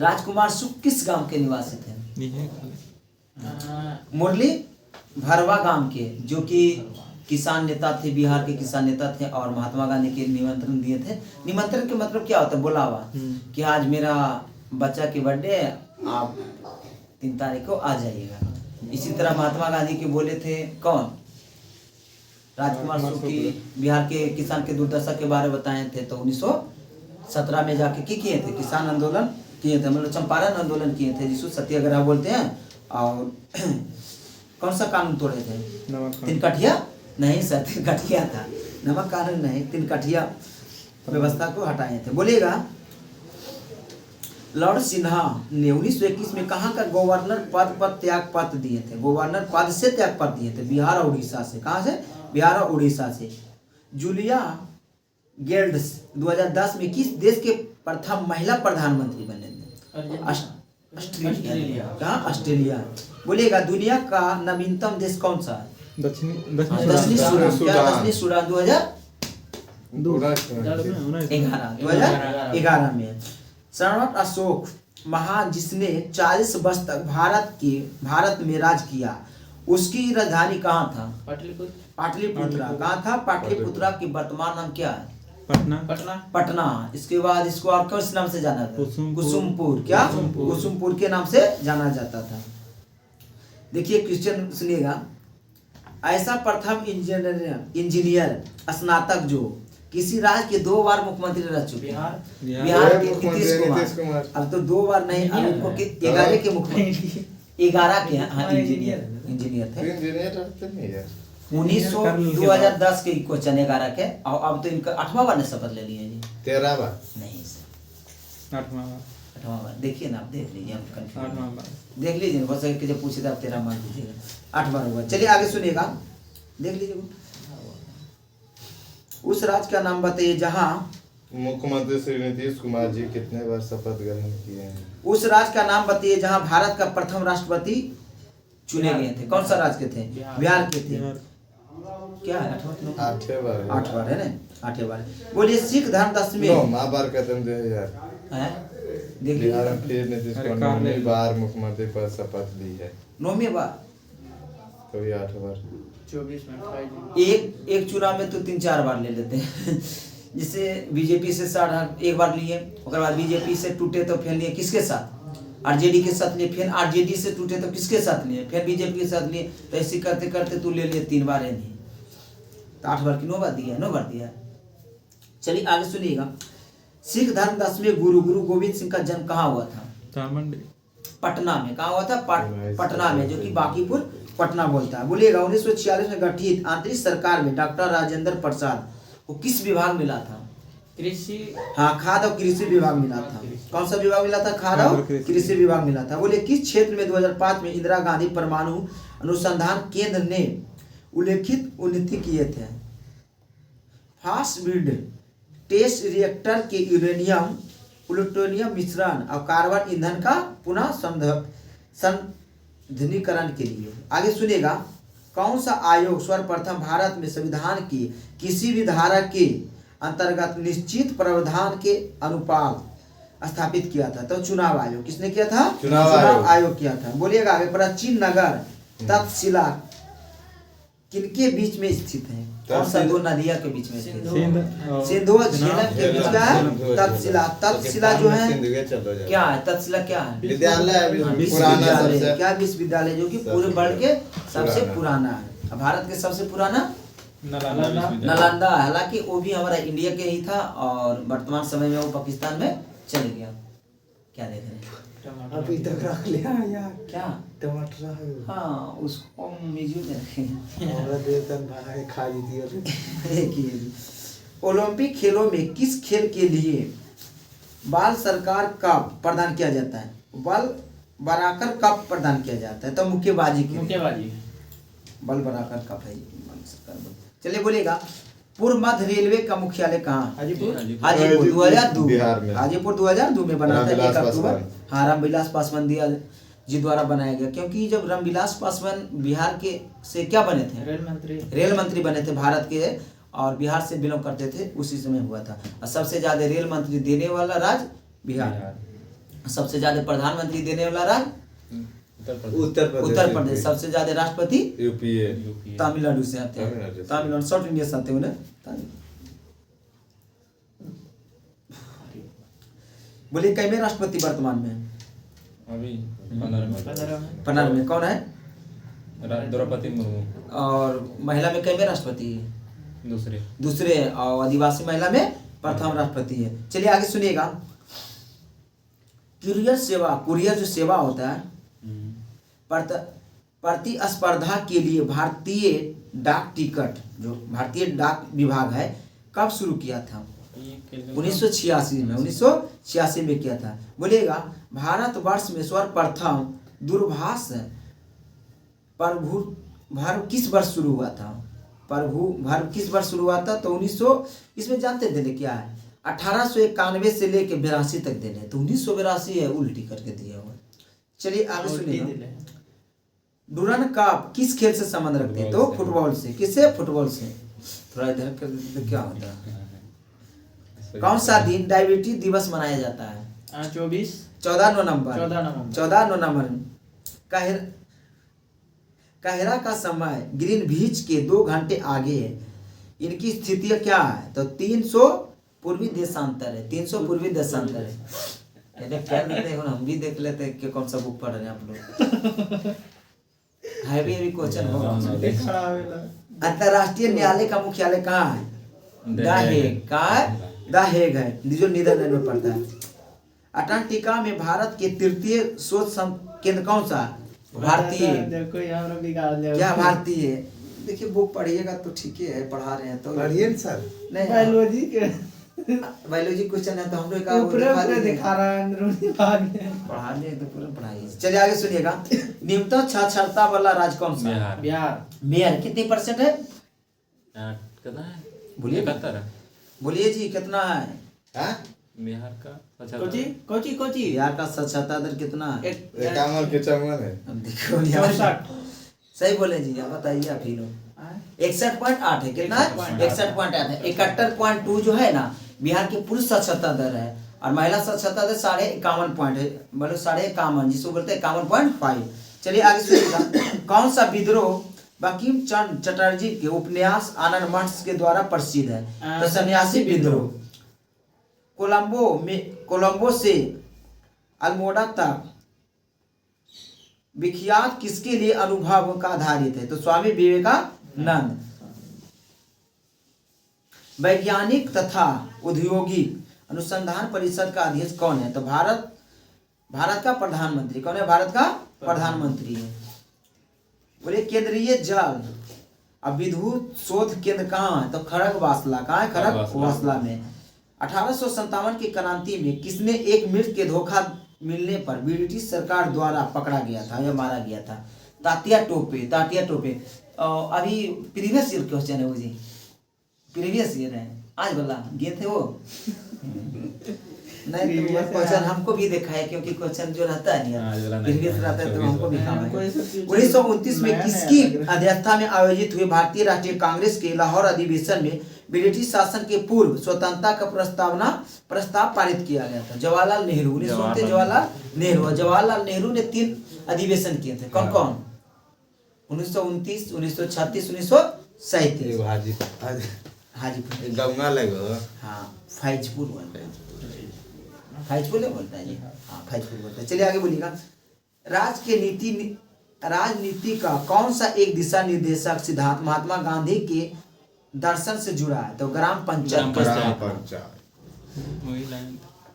राजकुमार सुख किस गांव के निवासी थे? ये है खाली। मुरली भरवा गांव के, जो कि किसान नेता थे, बिहार के किसान नेता थे, और महात्मा गांधी के निमंत्रण दिए थे। निमंत्रण के मतलब क्या होता है? बुलावा, कि आज मेरा बच्चा की बर्थडे है, आप 3 तारीख को आ जाइएगा। इसी तरह महात्मा गांधी के बोले थे कौन? राजकुमार सुख की बिहार के किसान के दुर्दशा के बारे में बताए थे। तो 1917 में जाके की किए थे? किसान आंदोलन किए थे, मतलब चंपारण आंदोलन किए थे, जिसको सत्याग्रह बोलते हैं। और कौन सा कानून तोड़े थे? तिनकठिया नहीं सर, तिनकठिया था, नमक कानून नहीं, तिनकठिया व्यवस्था को हटाए थे। बोलिएगा लॉर्ड सिन्हा ने 1921 में कहाँ का गवर्नर पद पर त्याग पत्र दिए थे? गवर्नर पद से त्याग पत्र दिए थे बिहार और उड़ीसा से। कहाँ से? बिहार और उड़ीसा से। जूलिया गिल्ड्स 2010 में किस देश के प्रथम महिला प्रधानमंत्री बने थे? ऑस्ट्रेलिया। कहाँ? ऑस्ट्रेलिया। बोलिएगा दुनिया का नवीनतम देश कौन सा है? दक्षिणी दक्षिणी सूडान। क्या? दक्षिणी सूडान 2011 में। सम्राट अशोक महान जिसने 40 वर्ष तक भारत में राज किया, उसकी राजधानी कहाँ था? पाटलिपुत्रा। कहाँ था? पाटलिपुत्रा की वर्तमान नाम क्या है? पटना। इसके बाद इसको और किस नाम से जाना जाता? कुसुमपुर। क्या? कुसुमपुर के नाम से जाना जाता था। देखिए क्वेश्चन सुनिएगा। ऐसा प्रथम इंजीनियर स्नातक जो किसी राज्य के 2 बार मुख्यमंत्री रह चुके हैं? बिहार के नीतीश कुमार। अब तो 2 बार नहीं, अब इनको 11 के मुख्यमंत्री 11 के इंजीनियर थे। इंजीनियर रहते नहीं यार। 2010 के क्वेश्चन 11 के, और अब तो इनका 8वां बार ने शपथ ले लिए जी। 13 बार नहीं सर, 8वां 8वां बार। देखिए ना, आप देख लीजिए, हम कंफ्यूज 8वां बार। देख लीजिए, हो सके कि जब पूछे तो आप 13 मान लीजिएगा। 8 बार होगा। चलिए आगे सुनिएगा, देख लीजिए। उस राज्य का नाम बताइए जहाँ मुख्यमंत्री श्री नीतीश कुमार जी कितने बार शपथ ग्रहण किए हैं? उस राज्य का नाम बताइए जहाँ भारत का प्रथम राष्ट्रपति चुने गए थे। कौन सा राज्य के थे? बिहार के थे। क्या है? 8 बार 8 बार है ना? 8 बार। बोलिए सिख धर्म दसवीं 9 बार कहते हैं यार। है? देख बिहार लीजिए, में फिर नीतीश कुमार 9वीं बार मुख्यमंत्री पर शपथ ली है। 9वीं बार। कभी 8 बार 24 में 5 एक चुनाव में तो 3-4 बार ले लेते हैं जिससे बीजेपी से साढ़ा एक बार लिए, उसके बाद बीजेपी से टूटे तो फिर लिए किसके साथ, आरजेडी के साथ लिए, फिर आरजेडी से टूटे तो किसके साथ लिए, फिर बीजेपी के साथ लिए। तो ऐसे करते करते तू ले लिए 3 बार है नहीं तो 8 बार की 9 बार दिया है, 9 बार दिया है। चलिए आगे सुनिएगा। सिख धर्म 10वें गुरु गोविंद सिंह का जन्म कहाँ हुआ था? चामुंडी पटना में। कहाँ हुआ था? पटना में, जो कि बांकीपुर पटना बोलता है। बोलिएगा 1946 में गठित आंतरिक सरकार में डॉक्टर राजेंद्र प्रसाद को किस विभाग मिला था? कृषि। हाँ, खाद्य और कृषि विभाग मिला था। कौन सा विभाग मिला था? खाद्य और कृषि विभाग मिला था। बोले किस क्षेत्र में 2005 में इंदिरा गांधी परमाणु अनुसंधान केंद्र ने उल्लेखित उन्नति किए थे? फास्ट ब्रीड टेस्ट रिएक्टर के यूरेनियम प्लूटोनियम मिश्रण और कार्बन ईंधन का पुनः संघनीकरण के लिए। आगे सुनिएगा। कौन सा आयोग सर्वप्रथम भारत में संविधान की किसी भी धारा के अंतर्गत निश्चित प्रावधान के अनुपात स्थापित किया था? तो चुनाव आयोग। किसने किया था? चुनाव आयोग किया था। बोलिएगा आगे। प्राचीन नगर तक्षशिला किनके बीच में स्थित है? कौन सा 2 नदियां के बीच में स्थित है? सिंधु और झेलम के बीच का है तक्षशिला। तक्षशिला जो है क्या है? तक्षशिला क्या है? विद्यालय विश्वविद्यालय। क्या विश्वविद्यालय? जो कि पूरे वर्ल्ड के सबसे पुराना है। भारत के सबसे पुराना नालंदा। हालांकि वो भी हमारा इंडिया के ही था और वर्तमान समय में वो पाकिस्तान में चले गया। क्या देख रहे हैं? अभी तक रख लिया यार। क्या टमाटर? हाँ, उसको म्यूजियम में रखें। और देतन भाई खा लीजिए। ओलंपिक खेलों में किस खेल के लिए बाल सरकार कप प्रदान किया जाता है? बाल बराकर कप प्रदान किया जाता है। तो मुक्केबाजी के मुक्केबाजी बल बराकर कप है। चलिए बोलिएगा। पूर्व मध्य रेलवे का मुख्यालय कहाँ? हाजीपुर। हाजीपुर 2002 बिहार में। हाजीपुर 2002 में बना था 1 रामविलास अक्टूबर। पासवान। हाँ, रामविलास पासवान जी द्वारा बनाया गया। क्योंकि जब रामविलास पासवान बिहार के से क्या बने थे? रेल मंत्री बने थे भारत के, और बिहार से बिलोंग करते थे। उसी समय हुआ था। और सबसे ज्यादा रेल मंत्री देने वाला राज्य बिहार, सबसे ज्यादा प्रधानमंत्री देने वाला राज्य उत्तर प्रदेश, सबसे ज्यादा राष्ट्रपति यूपीए तमिलनाडु से आते हैं। तमिलनाडु साउथ इंडिया से आते हैं उन्हें। बोलिए कई में राष्ट्रपति वर्तमान में? अभी 15 में। कौन है? द्रौपदी मुर्मू। और महिला में कई में राष्ट्रपति है? दूसरे। और आदिवासी महिला में प्रथम राष्ट्रपति है। चलिए आगे सुनिएगा। कुरियर जो सेवा होता है, प्रतिस्पर्धा के लिए भारतीय डाक टिकट, जो भारतीय डाक विभाग है, कब शुरू किया था? 1986 में। 1986 में किया था। बोलिएगा भारतवर्ष में सर्वप्रथम दूरभाष प्रभुत्व किस वर्ष शुरू हुआ था? प्रभुत्व किस वर्ष शुरू हुआ था? तो 1900। इसमें जानते थे क्या है? 1891 से लेके 82 तक देने, तो 1982 है, उल्टी करके दिया हुआ। चलिए आगे सुनिएगा। डूरन कप किस खेल से संबंध रखते हैं? तो फुटबॉल से। किससे? फुटबॉल से। थोड़ा इधर कर देते क्या होता है? कौन सा दिन डायबिटीज दिवस मनाया जाता है? 14 नवंबर। काहिरा का समय ग्रीनविच के 2 घंटे आगे है। इनकी स्थिति क्या है? तो 300 पूर्वी देशांतर है। 300 पूर्वी देशांतर है। क्या देते हैं? हम भी देख लेते हैं कि कौन सा बुक पढ़ रहे हैं आप लोग। हैवी क्वेश्चन होगा। अंतरराष्ट्रीय न्यायालय का मुख्यालय कहाँ है? द हेग है, जो नीदरलैंड में पड़ता है। अंटार्कटिका में भारत के तृतीय शोध केंद्र कौन सा? भारतीय। क्या भारतीय? देखिए बुक पढ़िएगा तो ठीक है, पढ़ा रहे हैं तो पढ़िए सर। नहीं, बायोलॉजी क्वेश्चन है तो हम लोग दिखा रहा है अंदरूनी भाग में पढ़ाने तो पूरा पढ़ाइए। चलिए आगे सुनिएगा। न्यूनतम साक्षरता वाला राज्य कौन सा? बिहार। कितनी % है? कितना है? बोलिए 71। बोलिए जी कितना है? बिहार का कोची बिहार का साक्षरता दर कितना है? 51 है। अब देखो यार, सही बोले जी, आप बताइए। आप ही लोग 61.8 है। कितना? 61.8 है। 71.2 जो है ना बिहार की पुरुष साक्षरता दर है, और महिला साक्षरता दर 51.5 पॉइंट है, मतलब 51.5, जिसको बोलते हैं 51.5। चलिए आगे सुनिएगा। कौन सा विद्रोह बंकिम चंद्र चटर्जी के उपन्यास आनंद मठ के द्वारा प्रसिद्ध है। तो सन्यासी विद्रोह। कोलंबो से अल्मोड़ा तक विख्यात किसके लिए अनुभव का आधारित है? तो स्वामी विवेकानंद। वैज्ञानिक तथा औद्योगिक अनुसंधान परिषद का अध्यक्ष कौन है? तो भारत का प्रधानमंत्री। कौन है? भारत का प्रधानमंत्री है। बोले केंद्रीय जल अब विद्युत शोध केंद्र कहाँ है? तो खड़गवासला। कहाँ है? खड़गवासला में। 1857 की क्रांति में किसने एक मिनट के धोखा मिलने पर ब्रिटिश सरकार द्वारा पकड़ा गया था या मारा गया था? तात्या टोपे। अभी प्रीवियस ईयर क्वेश्चन है वो जी, प्रीवियस ईयर है। आज बोला गए थे वो नहीं तो क्वेश्चन हमको भी देखा है, क्योंकि क्वेश्चन जो रहता है नहीं प्रीवियस रहता है तो हमको भी काम है। 1929 में किसकी अध्यक्षता में आयोजित हुए भारतीय राष्ट्रीय कांग्रेस के लाहौर अधिवेशन में ब्रिटिश शासन के पूर्व स्वतंत्रता का प्रस्ताव पारित किया गया था? जवाहरलाल नेहरू। जवाहरलाल नेहरू ने 3 अधिवेशन किए थे। कौन कौन? 1929, 1936, 1937। हाजीपुर गंगा लगो। हाँ फैजपुर बोलता है जी। हाँ फैजपुर बोलता है। चलिए आगे बोलिएगा। राजनीति का कौन सा एक दिशा निर्देशक सिद्धांत महात्मा गांधी के दर्शन से जुड़ा है? तो ग्राम पंचायत।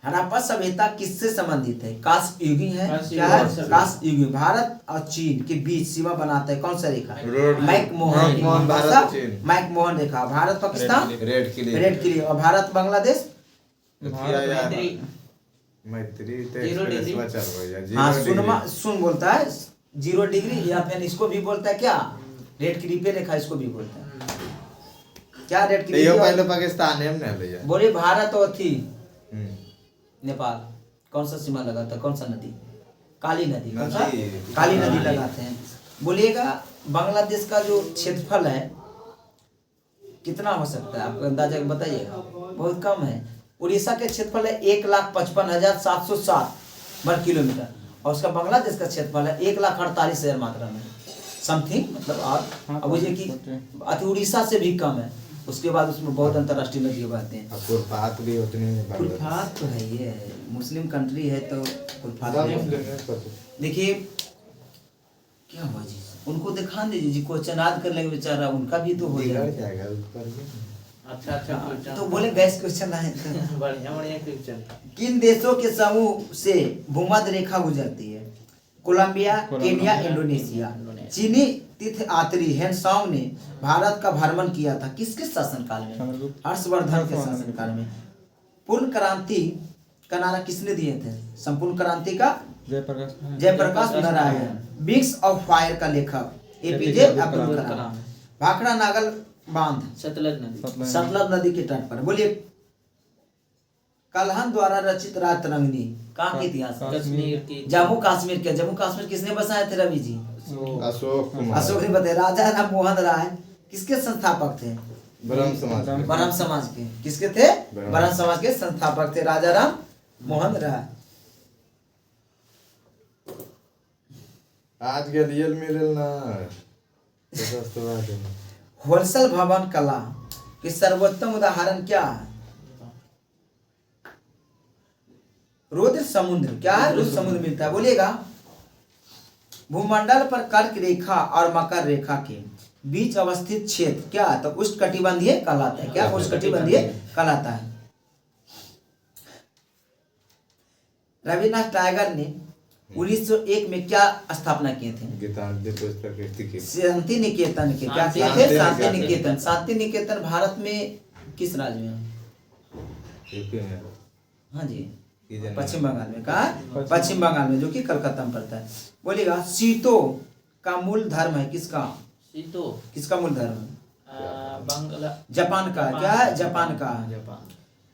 हड़प्पा सभ्यता किससे संबंधित है? कांस्य युगी है। क्या है? कांस्य युगी। भारत और चीन के बीच सीमा बनाता है कौन सा रेखा? मैकमोहन रेखा। भारत पाकिस्तान रेड किले। और भारत बांग्लादेश मैत्री। हाँ सुन बोलता है 0 डिग्री, या फिर इसको भी बोलता है क्या? रेड क्लिप पे रेखा इसको भी बोलता है क्या? रेड क्लिप पहले पाकिस्तान है हमने भैया। बोले भारत और थी नेपाल कौन सा सीमा लगाता है? कौन सा नदी? काली नदी। कौन सा? काली नदी लगाते हैं। बोलिएगा बांग्लादेश का जो क्षेत्रफल है कितना हो सकता है? आपको अंदाजा बताइएगा। बहुत कम है। उड़ीसा के क्षेत्रफल है 1,55,707 वर्ग किलोमीटर, और उसका बांग्लादेश का क्षेत्रफल है 1,48,000 मात्रा में समथिंग, मतलब। और अब मुझे कि अति उड़ीसा से भी कम है। उसके बाद उसमें बहुत अंतर्राष्ट्रीय नदी बहते हैं। फुलफात भी उतनी फुलफात तो है, ये मुस्लिम कंट्री है तो फुलफात। देखिए क्या हुआ जी, उनको दिखा दीजिए जी, क्वेश्चन याद कर लेंगे बेचारा, उनका भी तो हो जाएगा। अच्छा तो बोले गैस क्वेश्चन आए बढ़िया क्वेश्चन। किन देशों के समूह से भूमध्य रेखा गुजरती है? Colombia, Kenya, Indonesia. चीनी तीर्थयात्री हेनसांग ने भारत का भ्रमण किया था किसके शासनकाल में? हर्षवर्धन के शासनकाल में। पूर्ण क्रांति का नारा किसने दिए थे? संपूर्ण क्रांति का Jayaprakash Narayan. Wings of Fire का लेखक एपीजे अब्दुल कलाम। भाखड़ा नागल बांध सतलज नदी के तट पर। बोलिए कल्हन द्वारा रचित रात रंगनी कहाँ के इतिहास? जम्मू कश्मीर के। जम्मू कश्मीर किसने बसाए थे रवि जी? अशोक ने बताया। राजा राम मोहन राय किसके संस्थापक थे? ब्रह्म समाज के। किसके थे? ब्रह्म समाज के संस्थापक थे राजा राम मोहन राय। आज के रियल मिलल ना होलसेल भवन कला की सर्वोत्तम उदाहरण क्या है? रुद्र समुद्र। क्या है? रुद्र समुद्र मिलता है। बोलिएगा भूमंडल पर कर्क रेखा और मकर रेखा के बीच अवस्थित क्षेत्र क्या है? तो उष्णकटिबंधीय कहलाता है। क्या? उष्णकटिबंधीय कहलाता है। रविन्द्रनाथ टैगोर ने 1901 में क्या स्थापना किए थे? शांति निकेतन के। क्या किए थे? शांति निकेतन। शांति निकेतन भारत में किस राज्य में? हाँ जी पश्चिम बंगाल में। कहा? पश्चिम बंगाल में, जो कि कलकत्ता में पड़ता है। बोलिएगा शीतो का मूल धर्म है किसका? शीतो किसका मूल धर्म? जापान का। क्या है? जापान का।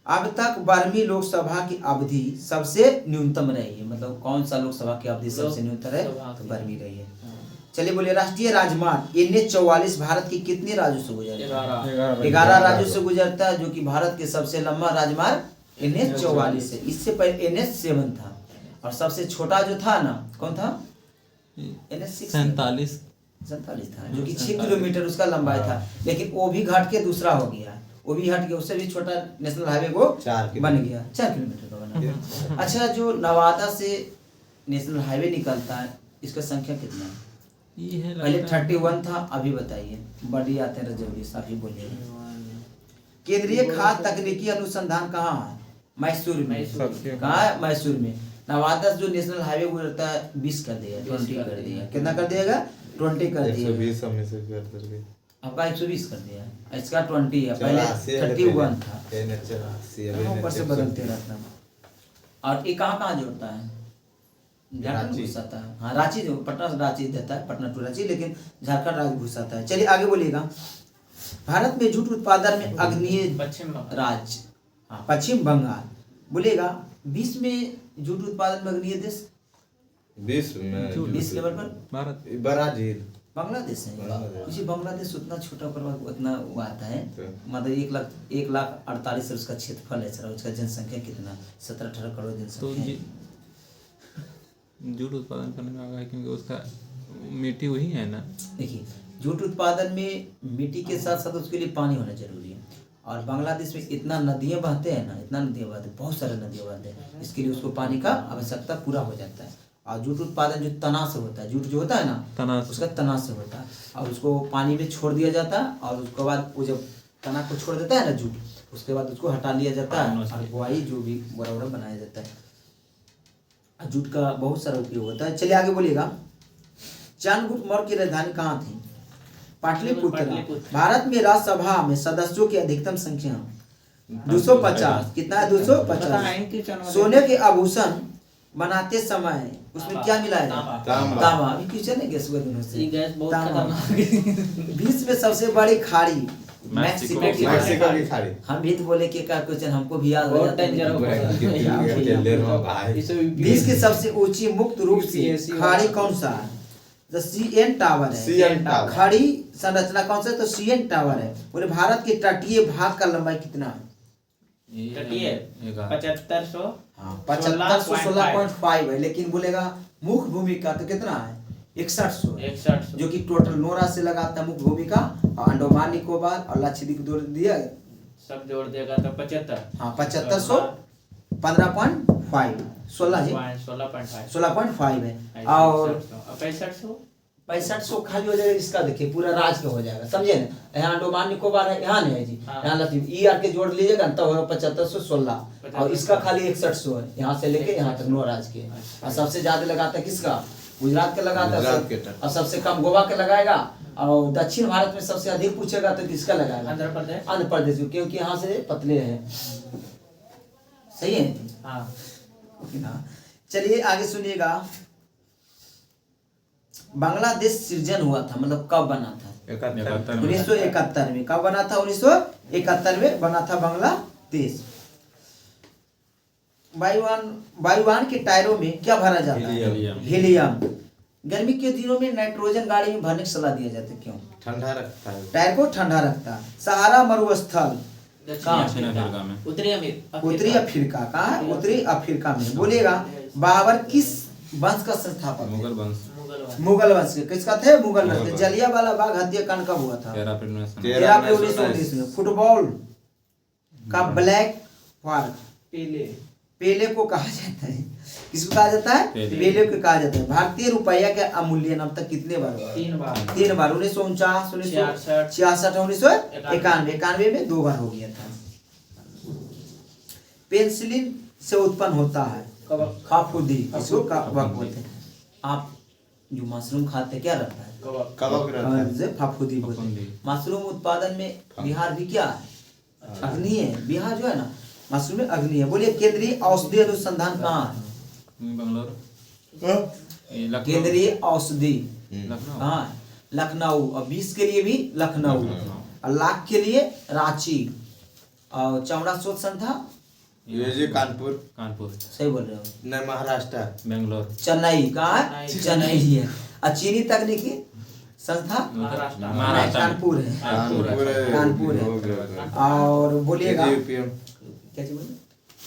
अब तक 12वीं लोकसभा की अवधि सबसे न्यूनतम रही है। मतलब कौन सा लोकसभा की अवधि सबसे न्यूनतम है? तो 12वीं रही है। चलिए बोलिए राष्ट्रीय राजमार्ग NH-44 भारत की कितने राज्यों से गुजरता है? 11 राज्यों से गुजरता है, जो कि भारत के सबसे लंबा राजमार्ग NH-44 है। इससे पहले NH-7 था, और सबसे छोटा जो था ना कौन था? NH-6 47 था, जो कि 6 किलोमीटर उसका लंबाई था, लेकिन वो भी घट के दूसरा हो गया, वो भी हट गया, उससे भी छोटा नेशनल हाईवे वो 4 बन गया, 4 किलोमीटर का बना गया। अच्छा, जो नवादा से नेशनल हाईवे निकलता है, इसका संख्या कितना है? ये है पहले लगता है 31 था, अभी बताइए। बड़ी आते हैं रजौरी साहब ही बोलिए। केंद्रीय खाद्य तकनीकी अनुसंधान कहाँ है? मैसूर में। मैसूर। कहाँ है? मैसूर में। नवादा से जो नेशनल हाईवे गुजरता है 20 कर दिया, 20 कर दिया। कितना कर दिएगा? 20 कर दिया। 120 में से कर करके आपका 120 कर दिया, इसका 20 है, पहले 31 था। 84 हाँ, ऊपर से बदलते रहता है। और ये कहाँ कहाँ जोड़ता है? झारखंड रांची। घुसाता है। हाँ, रांची जो पटना से रांची देता है, पटना टू रांची, लेकिन झारखंड राज्य घुसाता है। चलिए आगे बोलिएगा। भारत में जूट उत्पादन में अग्रणीय पश्चिम बंगाल। राज्य, हाँ, पश्चिम बंगाल। बोलिएगा 20 में जूट उत्पादन में अग्रणीय देश, 20 में 20 लेवल पर भारत ब्राजील। बांग्लादेश है। बांग्लादेश। क्योंकि बांग्लादेश उतना छोटा पर उतना वो आता है, तो। मतलब 1,48,000 है उसका क्षेत्रफल है सर, उसका जनसंख्या कितना? 17-18 करोड़ तो जनसंख्या है। जूट उत्पादन करने में आगा है क्योंकि उसका मिट्टी वही है ना। देखिए, जूट उत्पादन में मिट्टी के साथ साथ उसके लिए पानी होना जरूरी है, और बांग्लादेश में इतना नदियाँ बहते हैं ना, इतना नदियाँ बहते हैं, बहुत सारे नदियाँ बहते हैं, इसके लिए उसको पानी का आवश्यकता पूरा हो जाता है। और जूट उत्पादन जो तना से होता है, जूट जो होता है ना, तना से। उसका तना से होता है, और उसको पानी में छोड़ दिया जाता है, और उसके बाद वो जब तना को छोड़ देता है ना जूट, उसके बाद उसको हटा लिया जाता है और बुआई जो भी बड़ा बड़ा बनाया जाता है। और जूट का बहुत सारा उपयोग होता है। चलिए आगे बोलिएगा। चंद्रगुप्त मौर्य की राजधानी कहाँ थी? पाटलिपुत्र। भारत में राज्यसभा में सदस्यों की अधिकतम संख्या 250। कितना है? 250। सोने के आभूषण बनाते समय उसमें क्या मिलाया जाता है? तांबा। तांबा। अभी क्वेश्चन है गैस दिनों से। ये गैस बहुत तांबा। खतरनाक है। विश्व में सबसे बड़ी खाड़ी मैक्सिको की खाड़ी। मैक्सिको की खाड़ी। हम भी तो बोले कि का क्वेश्चन हमको भी याद हो बहुत जाता है, डेंजर लेकिन- हो विश्व की सबसे ऊंची मुक्त रूप से खाड़ी कौन सा है? द सीएन टावर है। CN tower. खाड़ी संरचना कौन सा है? तो सीएन टावर है। बोले भारत के तटीय भाग का लंबाई कितना है? तटीय 7500। हाँ, 7516.5 है, लेकिन बोलेगा मुख्य भूमिका तो कितना है? 6100 है, 6100। जो कि टोटल नोरा से लगाता है मुख्य भूमिका, और अंडमान निकोबार और लक्षद्वीप जोड़ दिया गया। सब जोड़ देगा तो 75। हाँ, 7500 15.5 16 जी 16.5। 16.5 है। और 6500। 6500 खाली हो जाएगा इसका, देखिए पूरा राज्य का हो जाएगा, समझे ना। यहाँ अंडमान निकोबार है, यहाँ नहीं है जी, हाँ। यहाँ लक्षद्वीप ई आर के जोड़ लीजिएगा तो होगा 7516, और इसका खाली 6100 है, यहाँ से लेके यहाँ तक 9 राज्य के। और सबसे ज्यादा लगाता है किसका? गुजरात का लगाता गुजरात के है, तट। और सबसे कम गोवा के लगाएगा। और दक्षिण भारत में सबसे अधिक पूछेगा तो किसका लगाएगा? आंध्र प्रदेश। आंध्र प्रदेश को, क्योंकि यहाँ से पतले हैं। सही है हाँ। ना? चलिए आगे सुनिएगा। बांग्लादेश सृजन हुआ था, मतलब कब बना था? 71 में। 1971 में। कब बना था? 1971 में बना था बांग्लादेश। वायुयान के टायरों में क्या भरा जाता है? हीलियम। हीलियम। गर्मी के दिनों में नाइट्रोजन गाड़ी में भरने की सलाह दिया जाता है, क्यों? ठंडा रखता है। टायर को ठंडा रखता है। सहारा मरुस्थल कहाँ? दक्षिण अफ्रीका में। उत्तरी अमेरिका। उत्तरी अफ्रीका। कहाँ है? उत्तरी अफ्रीका में। बोलिएगा बाबर किस वंश का संस्थापक है? मुगल वंश। मुगल वंश के। किसका थे? मुगल वंश के। जलियांवाला बाग हत्याकांड कब हुआ था? 13 अप्रैल 1919। 13 अप्रैल 1919 में। फुटबॉल का ब्लैक हॉल पेले को कहा जाता है? किसको कहा जाता है? पेले को कहा जाता है। भारतीय रुपया के अमूल्यन अब तक कितने बार हुआ? 3 बार। 3 बार। 1949, 1966, 1991। 91 में 2 बार हो गया था। पेनिसिलिन से उत्पन्न होता है फफूंदी, इसको कवक बोलते हैं। आप जो मशरूम खाते क्या रहता है? कवक रहता है। से फफूंदी बोलते हैं। मशरूम उत्पादन में बिहार भी क्या है? अग्रणीय है। बिहार जो है ना मशरूम में अग्रणीय है। बोलिए केंद्रीय औषधि अनुसंधान कहाँ है? बंगलोर। ये लखनऊ। केंद्रीय औषधि लखनऊ। कहाँ है? लखनऊ। और 20 के लिए भी लखनऊ, और लाख के लिए रांची, और चमड़ा शोध संस्था ये कानपुर। कानपुर। सही बोल रहे हो। नहीं, महाराष्ट्र। बेंगलोर। चेन्नई। कहाँ है? चेन्नई है। और चीनी तकनीकी संस्था महाराष्ट्र। कानपुर है। कानपुर है। और बोलिएगा क्या चीज बोले?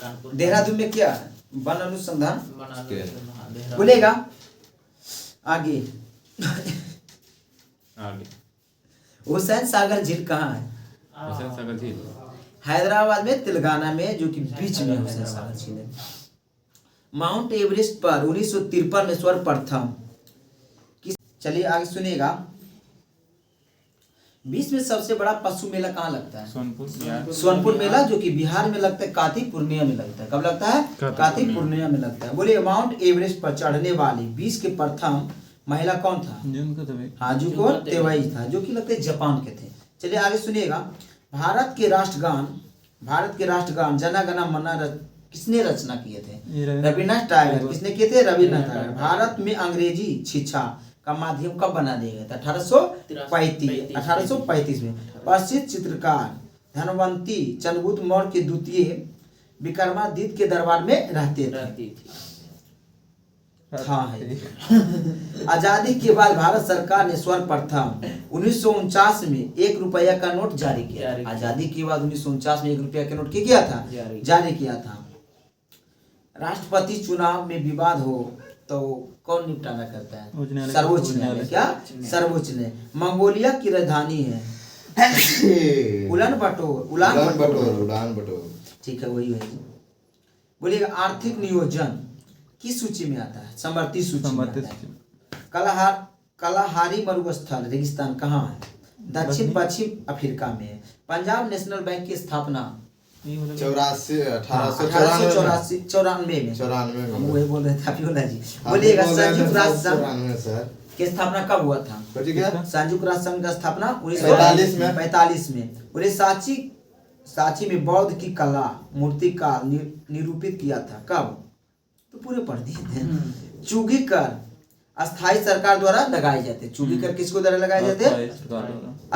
कानपुर। देहरादून में क्या है? वन अनुसंधान। बनारस। बोलेगा आगे। आगे हुसैन सागर झील कहाँ है? हुसैन सागर झील हैदराबाद में, तेलंगाना में, जो कि बीच में हुसैन सागर झील है। माउंट एवरेस्ट पर 1953 में सर्वप्रथम किस, चलिए आगे सुनिएगा, विश्व में सबसे बड़ा पशु मेला कहाँ लगता है? सोनपुर बिहार। सोनपुर मेला, जो कि बिहार में लगता है, कार्तिक पूर्णिया में लगता है। कब लगता है? कार्तिक पूर्णिया में लगता है। बोलिए माउंट एवरेस्ट पर चढ़ने वाली विश्व के प्रथम महिला कौन था? जिनको तो भाई हाजुको तेवाई था, जो कि लगते हैं जापान के थे। चलिए आगे सुनिएगा, भारत के राष्ट्रगान जन गण मन किसने रचना किए थे? रविन्द्रनाथ टैगोर। किसने किए थे? रविन्द्रनाथ टैगोर। भारत में अंग्रेजी शिक्षा का माध्यम कब बना दिया गया था? 1835 में। प्रसिद्ध चित्रकार धनवंती चंद्रगुप्त मौर्य के द्वितीय विक्रमादित्य के दरबार में रहते थे। हाँ है। आजादी के बाद भारत सरकार ने सर्वप्रथम 1949 में 1 रुपया का नोट जारी किया। आजादी के बाद 1949 में 1 रुपया का नोट किया था, जारी किया था। राष्ट्रपति चुनाव में विवाद हो तो कौन निपटारा करता है? सर्वोच्च न्यायालय। क्या? सर्वोच्च न्यायालय। मंगोलिया की राजधानी है उलान बटोर। ठीक है, वही वही। बोलिएगा आर्थिक नियोजन किस सूची में आता है? समवर्ती सूची में आता है। कलाहारी मरुस्थल रेगिस्तान कहाँ है? दक्षिण पश्चिम अफ्रीका में है। पंजाब नेशनल बैंक की स्थापना 1894 में। हम वही बोल रहे थे, आप जी। बोलिएगा संयुक्त राष्ट्र संघ की स्थापना कब हुआ था? संयुक्त राष्ट्र संघ का स्थापना 1945 में। बोले सांची में बौद्ध की कला मूर्ति का निरूपित किया था। कब? तो पूरे पढ़ दिए थे। चुंगी कर अस्थायी सरकार द्वारा लगाए जाते। चुंगी कर किसको द्वारा लगाए जाते?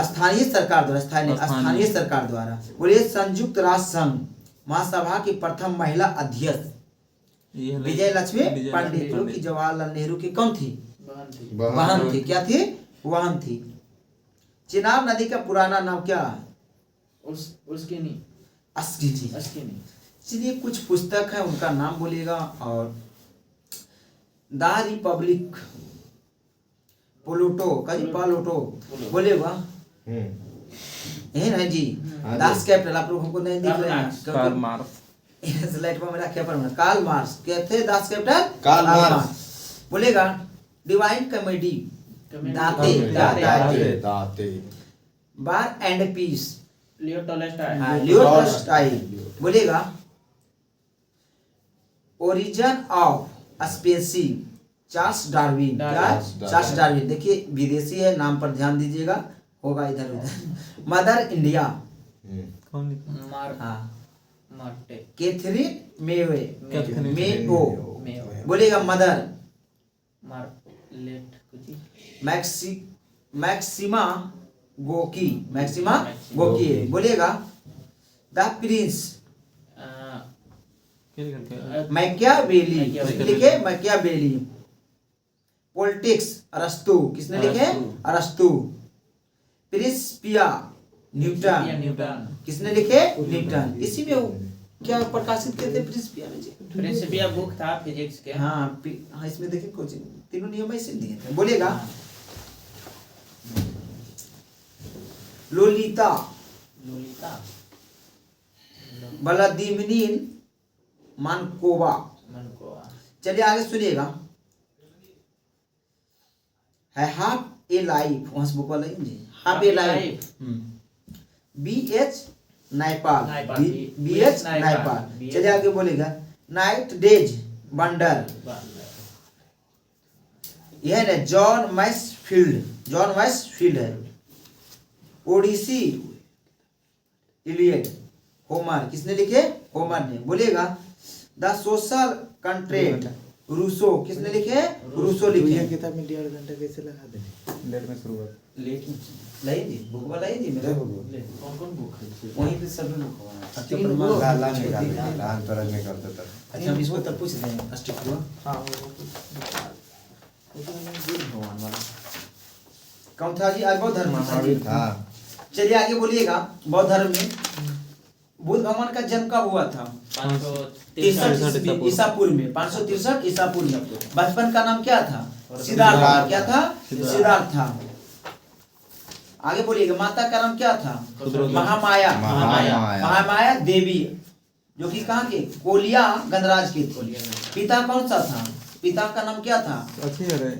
स्थानीय सरकार द्वारा। स्थानीय सरकार द्वारा। बोलिए संयुक्त राष्ट्र संघ महासभा की प्रथम महिला अध्यक्ष विजय लक्ष्मी पंडित, जो कि जवाहरलाल नेहरू की कौन थी? बहन थी। क्या थी? बहन थी। चिनाब नदी का पुराना नाम क्या है? उसकी नहीं, चलिए कुछ पुस्तक है उनका नाम बोलिएगा। और द रिपब्लिक पोलोटो बोलेगा, यही ना जी। दास कैपिटल आप लोग हमको नहीं दिख रहे हैं, कार्ल मार्क्स। स्लाइड पर मेरा क्या पर कार्ल मार्क्स क्या थे? Das Kapital Karl Marx. बोलेगा डिवाइन कॉमेडी दाते। War and Peace Leo Tolstoy. बोलेगा Origin of Species Charles Darwin. Charles Darwin. देखिए विदेशी है, नाम पर ध्यान दीजिएगा, होगा इधर उधर। Mother India Katherine Mayo. बोलेगा मदर मैक्सिमा गोकी। बोलेगा द प्रिंस मैकियावेली। पॉलिटिक्स अरस्तु। किसने लिखे? अरस्तु। Principia Newton. किसने लिखे? न्यूटन। इसी में क्या प्रकाशित किए थे प्रिंसिपिया में जी? प्रिंसिपिया बुक था फिजिक्स के। हाँ इसमें देखिए कुछ तीनों नियम ऐसे दिए थे। बोलेगा लोलिता व्लादिमीर मानकोवा। चलिए आगे सुनिएगा, है हाफ ए लाइफ। वहां से बुक वाला जी, half a life. BH Naipaul. चलिए आगे बोलेगा नाइट डेज बंडर। यह है जॉन मैसफील्ड है। Odyssey Iliad Homer. किसने लिखे? होमर ने। बोलेगा द सोशल कंट्रैक्ट रूसो। किसने लिखे? रूसो लिखे। किताब में 1.5 घंटा कैसे लगा दे? लेट में शुरुआत लाई जी, बुक वाला ही जी मेरा। कौन बुक है? वहीं पे सब लोग अच्छा हम इसको तब पूछ रहे हैं अस्टिक हुआ। हां भगवान वाला कौन था जी? आज बौद्ध धर्म। हां चलिए आगे बोलिएगा, बौद्ध धर्म में बुद्ध भगवान का जन्म कब हुआ था? 563 ईसा पूर्व में। 563 ईसा पूर्व में। बचपन का नाम क्या था? सिद्धार्थ। क्या था? सिद्धार्थ था। आगे बोलिएगा, माता का नाम क्या था? रुद्रता। महामाया। महामाया। महामाया देवी, जो कि कहाँ के? कोलिया गणराज के थे। पिता कौन सा था? पिता का नाम क्या था? अच्छी है रे।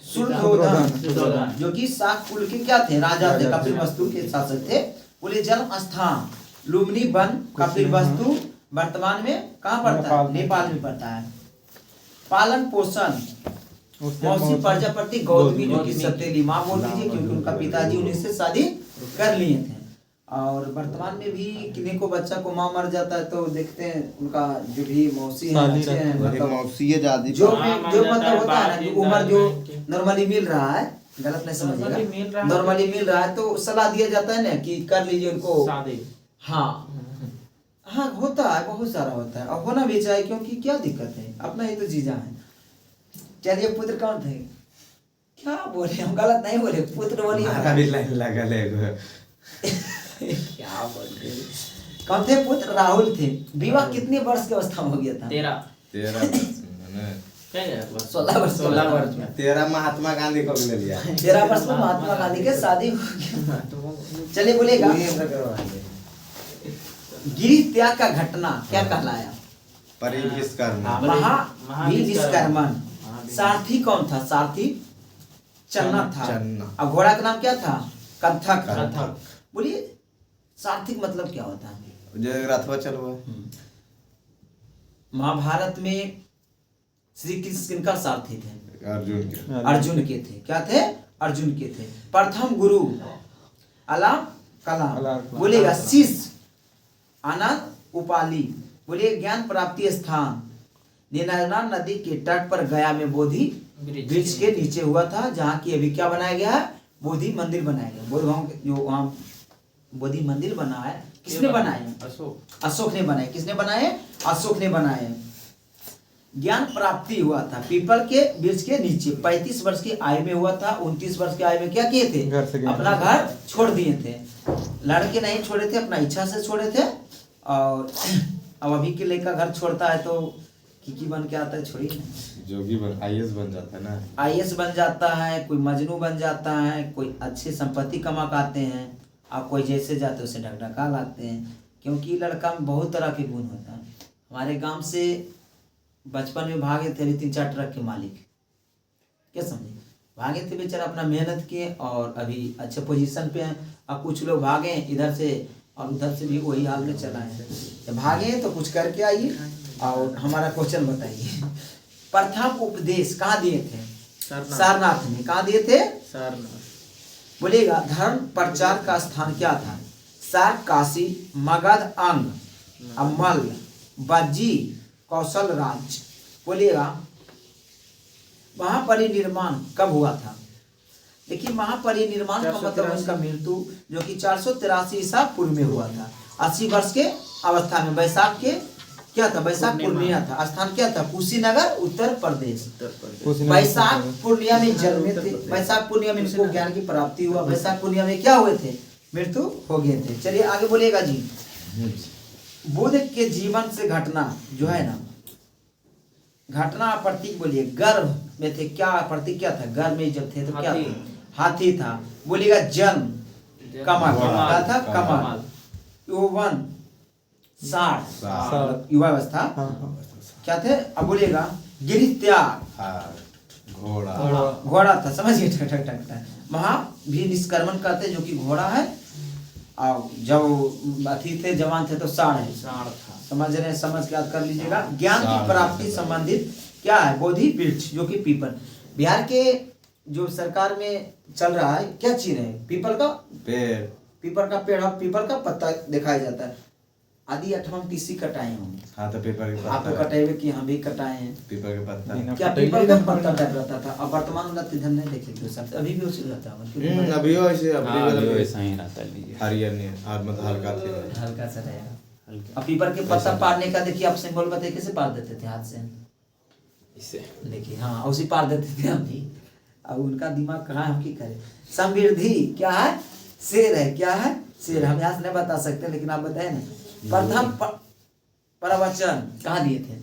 शुद्धोधन, शुद्धोधन। जो कि शाक कुल के क्या थे? राजा थे, कपिल वस्तु के शासक थे। बोले जन्म स्थान लुम्बिनी वन, कपिल वस्तु वर्तमान में कहाँ पड़ता है? नेपाल में पड़ता है। पालन पोषण मौसी प्रजापति गौतमी, जो कि सतीली माँ बोल दीजिए, क्योंकि उनका पिताजी उन्हीं से शादी कर लिए थे। और वर्तमान में भी किन्हीं को बच्चा को माँ मर जाता है तो देखते हैं उनका जो भी मौसी है, शादी बच्चे हैं, वही मतलब मौसी है दादी जो हाँ, मान जो जाता मतलब है, होता है ना बाप कि की उम्र जो दादी की। नॉर्मली मिल रहा है, गलत नहीं Normally मिल रहा समझिएगा, है। नॉर्मली मिल रहा है तो सलाह दिया जाता है ना कि कर लीजिए उनको। शादी। हाँ हाँ, होता है, बहुत सारा होता है और होना भी चाहिए, क्योंकि क्या दिक्कत है, अपना ही तो जीजा है। चलिए, पुत्र कौन थे? क्या बोले हम, गलत नहीं बोले, पुत्र बोलिए। हमारा भी लाइन लगल है एगो। क्या बोलते हैं? कौन थे? पुत्र राहुल थे। विवाह कितने वर्ष की अवस्था में हो गया था? 13 13 वर्ष में ना? क्या है? 16 वर्ष। 16 वर्ष में। 13 महात्मा गांधी को भी ले लिया। 13 वर्ष में महात्मा गांधी के शादी हो गया। चलिए बोलेगा, वही हमरा करवाएंगे। गिरी त्याग का घटना क्या कहलाया? परिविष्कर्म। हाँ। महाविष्कर्मन। सारथी कौन था? सारथी चन्ना था। चन्ना। और घोड़ा का नाम क्या था? कंथक। कंथक। बोलिए, सारथी का मतलब क्या होता है? जो रथवा चलवा। महाभारत में श्री कृष्ण किनका सारथी थे? अर्जुन के। अर्जुन के थे। क्या थे? अर्जुन के थे। प्रथम गुरु अलाम कलाम। कलाम। बोलेगा शिष्य आनंद उपाली। बोलिए ज्ञान प्राप्ति स्थान नीना नदी के तट पर गया में बोधि वृक्ष के नीचे हुआ था, जहाँ की अभी क्या बनाया गया है? बोधि मंदिर बनाया गया। बोध गांव जो वहाँ बोधि मंदिर बना है, किसने बनाया? अशोक। अशोक ने बनाए। किसने बनाए? अशोक ने बनाए। ज्ञान प्राप्ति हुआ था पीपल के वृक्ष के नीचे। 35 वर्ष की आयु में हुआ था। 29 वर्ष की आयु में क्या किए थे? घर से गए। अपना घर छोड़ दिए थे। लड़के नहीं छोड़े थे, अपना इच्छा से छोड़े थे। और अब अभी के लड़का घर छोड़ता है तो की बन के आता है, छोड़िए। जोगी बन IAS बन जाता है ना। आईएएस बन जाता है, कोई मजनू बन जाता है, कोई अच्छी संपत्ति कमा पाते हैं, और कोई जैसे जाते उसे ढकढका लाते हैं। क्योंकि लड़का में बहुत तरह के गुण होता है। हमारे गांव से बचपन में भागे थे अभी 3-4 ट्रक के मालिक, क्या समझे, भागे थे बेचारा, अपना मेहनत किए और अभी अच्छे पोजीशन पे हैं। अब कुछ लोग भागे इधर से और उधर से भी वही हाल में चला है। जब भागे तो कुछ करके आइए और हमारा क्वेश्चन बताइए। प्रथम उपदेश कहाँ दिए थे? सारनाथ में। कहाँ दिए थे? सारनाथ। बोलिएगा, धर्म प्रचार का स्थान क्या था? सार काशी, मगध, अंग, अमल, बज्जी, कौशल राज्य। बोलिएगा, महापरिनिर्वाण कब हुआ था? देखिए, महापरिनिर्वाण का मतलब उसका मृत्यु जो कि 483 ईसा पूर्व में हुआ था। 80 वर्ष के अवस्था में। वैशाख के क्या था? वैशाख पूर्णिया था। स्थान क्या था? कुशीनगर, उत्तर प्रदेश। वैशाख पूर्णिया में जन्मे थे। वैशाख पूर्णिया में इनको ज्ञान की प्राप्ति हुआ। वैशाख पूर्णिया में क्या हुए थे? मृत्यु हो गए थे। चलिए आगे बोलिएगा जी। बुद्ध के जीवन से घटना जो है ना, घटना प्रतीक बोलिए। गर्भ में थे, क्या प्रतीक क्या था? गर्भ में जब थे तो क्या था? हाथी था। बोलिएगा, जन्म कमल। क्या था? कमल। यौवन साठ, युवावस्था क्या थे? अब बोलिएगा, गिरि त्याग घोड़ा था। समझिए, ठक ठक ठक ठक। महाविष्कर्मन कहते जो कि घोड़ा है, और जब अथी थे जवान थे तो साढ़ है। साढ़ था। समझ रहे हैं? समझ के याद कर लीजिएगा। ज्ञान की प्राप्ति संबंधित क्या है? बोधि वृक्ष, जो कि पीपल। बिहार के जो सरकार में चल रहा है, क्या चीज है? पीपल का पेड़। पीपल का पेड़ और पीपल का पत्ता दिखाया जाता है। आदि 8वां टीसी कटाए होंगे। हाँ, तो पेपर के आप तो पत्ता। कटाए हुए कि हम भी कटाए हैं। पेपर के पत्ता। क्या पीपल का पत्ता टाइप रहता था? अब वर्तमान वाला तो इधर नहीं देखे थे सब, अभी भी उसी रहता है। अभी वैसे हाँ, अभी वैसा ही रहता है। लीजिए। हरियर नहीं और मतलब हल्का थे। हल्का सा रहेगा। अब पीपल के पत्ता पारने का देखिए, आप सिंबल बताइए कैसे पार देते थे? हाथ से इससे देखिए, हाँ उसी पार देते थे हम भी। अब उनका दिमाग कहाँ है, हम की करें। समृद्धि क्या है? शेर है। क्या है? शेर। हम यहाँ से नहीं बता सकते, लेकिन आप बताए ना। प्रथम प्रवचन कहाँ दिए थे?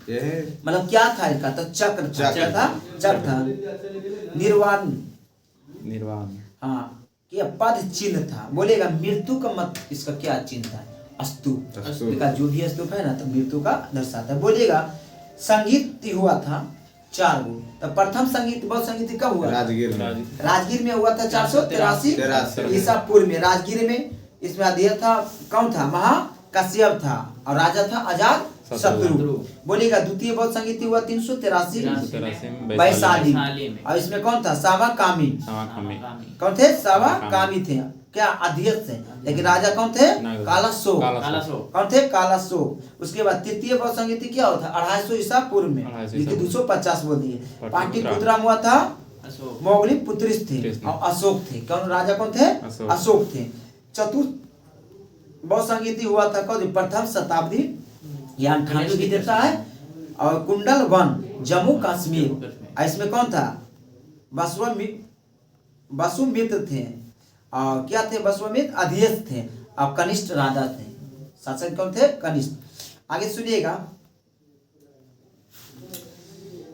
ये मतलब क्या था इनका? तो चक्र था। चक्र। क्या था? चक्र था। निर्वाण, निर्वाण। हाँ कि पद चिन्ह था। बोलेगा मृत्यु का मत इसका क्या चिन्ह था? स्तूप। स्तूप। का जो भी स्तूप है ना तो मृत्यु का दर्शाता है। बोलेगा संगीत हुआ था 4 गो। तो प्रथम संगीत बहुत संगीत कब हुआ? राजगीर में। राजगीर में हुआ था 483 83 ईसा पूर्व में। राजगीर में इसमें अध्यक्ष था कौन था? महाकश्यप था और राजा था अजात शत्रु। बोलेगा द्वितीय बौद्ध संगीत हुआ 383 वैशाली में। और इसमें कौन था? सावा कामी। कौन थे? सावा कामी थे। क्या अध्यक्ष थे, लेकिन राजा कौन थे? कालाशोक। कौन थे? कालाशोक। उसके बाद तृतीय बौद्ध संगीत क्या होता? 250 ईसा पूर्व में, लेकिन 250 बोल दिए। पाटलिपुत्र हुआ था मोगली पुत्रिस थे और अशोक थे। कौन राजा कौन थे? अशोक थे। चतुर्थ बौद्ध संगीत हुआ था कौन? प्रथम शताब्दी, यहाँ 98 भी देता है। और कुंडल वन जम्मू कश्मीर। इसमें कौन था? वसुमित्र थे। और क्या थे? वसुमित्र अध्यक्ष थे और कनिष्ठ राजा थे। शासक कौन थे? कनिष्ठ। आगे सुनिएगा,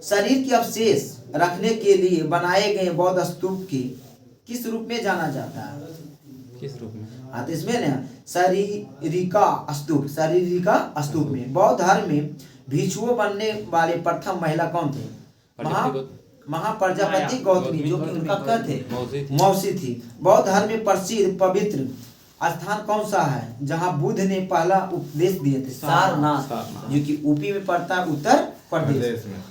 शरीर के अवशेष रखने के लिए बनाए गए बौद्ध स्तूप की किस रूप में जाना जाता है? किस रूप में? हाँ, तो इसमें ना शरीरिका स्तूप, शरीरिका स्तूप में बौद्ध धर्म में भिक्षुओं बनने वाले प्रथम महिला कौन थे? महाप्रजापति गौतमी, जो कि उनका क्या थे? मौसी थी। बौद्ध धर्म में प्रसिद्ध पवित्र स्थान कौन सा है जहाँ बुद्ध ने पहला उपदेश दिए थे? सारनाथ, जो कि यूपी में पड़ता है, उत्तर प्रदेश में।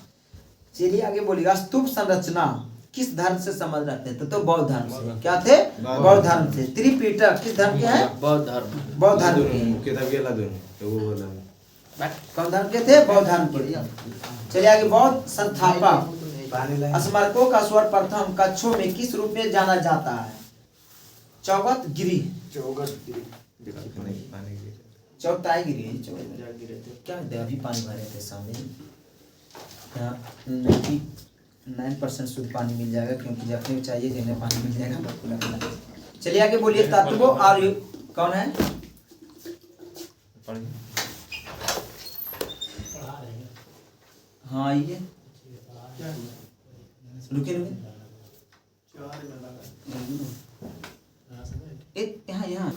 चलिए आगे बोलिएगा, स्तूप संरचना किस धर्म से संबंध रखते थे? तो बौद्ध धर्म से। क्या थे? बौद्ध धर्म से। त्रिपिटक किस धर्म के हैं? बौद्ध धर्म। बौद्ध धर्म के। कौन धर्म के थे? बौद्ध धर्म के। चलिए आगे, बौद्ध संस्थापक स्मारकों का सर्वप्रथम कक्षों में किस रूप में जाना जाता है? चौगतगिरी, चौगताईगिरी, क्या कहते हैं? अभी पानी भरे थे सामने, 99% शुद्ध पानी मिल जाएगा, क्योंकि जखने चाहिए जिन्हें पानी मिल जाएगा। चलिए आगे बोलिए, तत्व और कौन है? हाँ ये रुके यहाँ।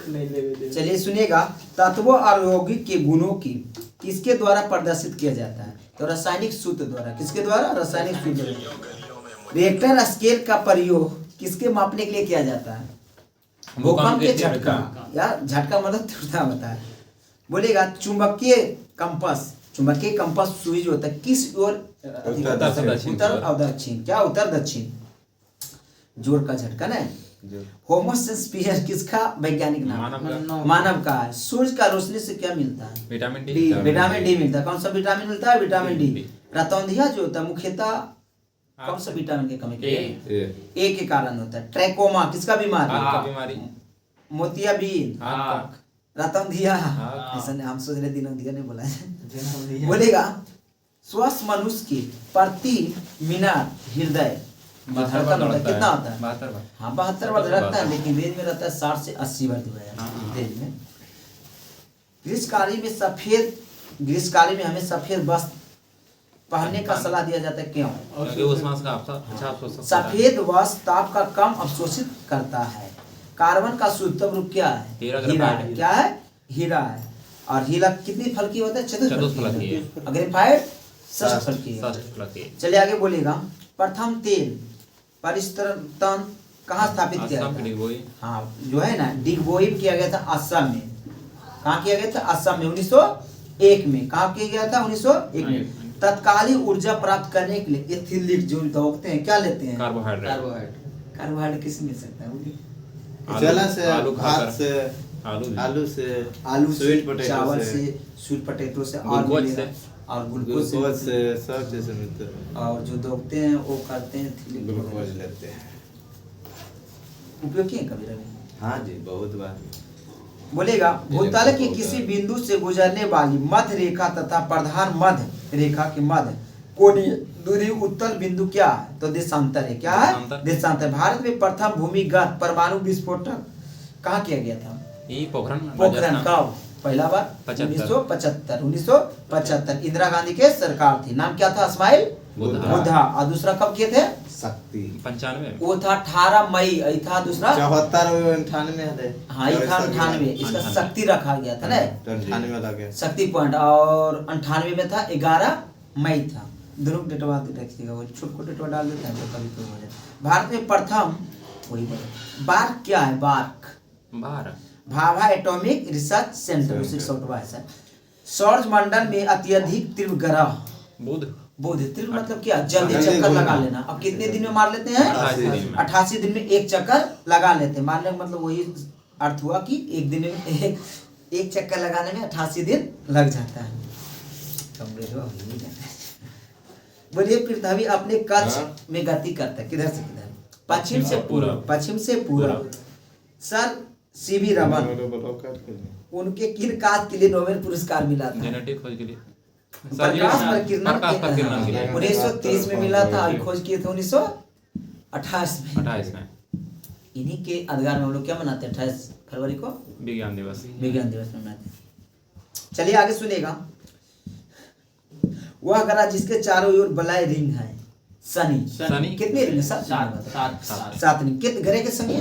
चलिए सुनिएगा, तत्वों और यौगिक के गुणों की किसके द्वारा प्रदर्शित किया जाता है? तो रासायनिक सूत्र द्वारा। किसके द्वारा? रासायनिक सूत्र। रिएक्टर स्केल का प्रयोग किसके मापने के लिए किया जाता है? भूकंप के झटका, या झटका मतलब तीव्रता होता है। बोलेगा चुंबकीय कंपास, चुंबकीय कंपास सुई जो होता है किस ओर? उत्तर और दक्षिण। क्या? उत्तर दक्षिण। जोर का झटका ना। होमोसेस्फियर किसका वैज्ञानिक नाम? मानव का है। सूर्य का रोशनी से क्या मिलता है? Vitamin D. विटामिन डी मिलता है। कौन सा विटामिन मिलता है? Vitamin D. रतौंधिया जो होता है मुख्यतः कौन सा विटामिन की कमी? ए के कारण होता है। ट्रैकोमा किसका बीमारी? मोतियाबिंद, रतौंधिया। ऐसा हम सोच रहे दिनोंधिया नहीं बोला है। बोलेगा स्वस्थ मनुष्य की प्रति मिनट हृदय धड़कन कितना होता है? 72। हाँ 72 बार रखता है, लेकिन रेंज में रहता है 60 से 80 बार रेंज में। ग्रीष्मकालीन में हमें सफेद वस्त्र पहनने का सलाह दिया जाता है। क्यों? सफेद वस्त्र ताप का कम अवशोषित करता है। कार्बन का शुद्धतम रूप क्या है? हीरा है। क्या है? हीरा है। और हीरा कितनी फलकी होता है? चतुष्फलकी। ग्रेफाइट षष्ठफलकी। चलिए आगे बोलेगा, प्रथम तेल परिवर्तन कहाँ स्थापित किया गया? हाँ जो है ना, डिगबोई किया गया था असम में। कहाँ किया गया था? असम में 1901 में। कहाँ किया गया था? 1901 में। तत्कालीन ऊर्जा प्राप्त करने के लिए एथिलीन जो दौड़ते हैं क्या लेते हैं? कार्बोहाइड्रेट किस मिल सकता है? जला से, भात से, आलू से, चावल से, स्वीट पोटैटो से, और ग्लूकोज से, सब चीज मिलते हैं। और जो दौड़ते हैं वो करते हैं ग्लूकोज लेते हैं। उपयोग किए कभी रवि? हाँ जी, बहुत बार। बोलेगा भूतल के किसी बिंदु से गुजरने वाली मध्य रेखा तथा प्रधान मध्य रेखा के मध्य कोणीय दूरी उत्तल बिंदु क्या है? तो देशांतर है। क्या है? देशांतर। भारत में प्रथम भूमिगत परमाणु विस्फोटक कहाँ किया गया था? पोखरण। कब? पहला बार 1975। इंदिरा गांधी के सरकार थी। नाम क्या था? इस्माइल बुधा। और दूसरा कब किए थे? शक्ति 95 वो था 18 मई, ये था दूसरा 74 98 है। हाँ ये था 98, इसका 98 शक्ति रखा गया था ना, तो 98 वाला गया। शक्ति पॉइंट। और 98 में था 11 मई था। ध्रुव डेटवा रखिएगा, वो छोट को डेटवा डाल देते हैं तो कभी कोई हो जाता है। भारत में प्रथम वही बोले बार्क क्या है? BARC 12 Bhabha Atomic Research Centre, उसी सॉफ्टवेयर है सर। सौर मंडल में अत्यधिक तीव्र ग्रह बुध बुध। तीव्र मतलब क्या? जल्दी चक्कर लगा लेना। अब कितने दिन में मार लेते हैं? 88 दिन में एक चक्कर लगा लेते हैं। मारने का मतलब वही अर्थ हुआ कि एक दिन में एक चक्कर लगाने में 88 दिन लग जाता है। बोलिए पृथ्वी अपने कक्ष में गति करता है किधर से किधर? पश्चिम से पूर्व। पश्चिम से पूर्व। सर सीवी रमन, उनके किन कार्य के लिए नोबेल पुरस्कार मिला था? जेनेटिक खोज के लिए, प्रकाश प्रकीर्णन प्रकीर्णन के लिए 1930 में मिला था और खोज किए थे 1928 में। 28 में इन्हीं के अधिकार में हम लोग क्या मनाते हैं 28 फरवरी को? विज्ञान दिवस। विज्ञान दिवस में मनाते हैं। चलिए आगे सुनिएगा। वह ग्रह जिसके चारों ओर बलय रिंग है शनि। शनि कितने रिंग है? सात। 7 रिंग। कितने ग्रह के संगे?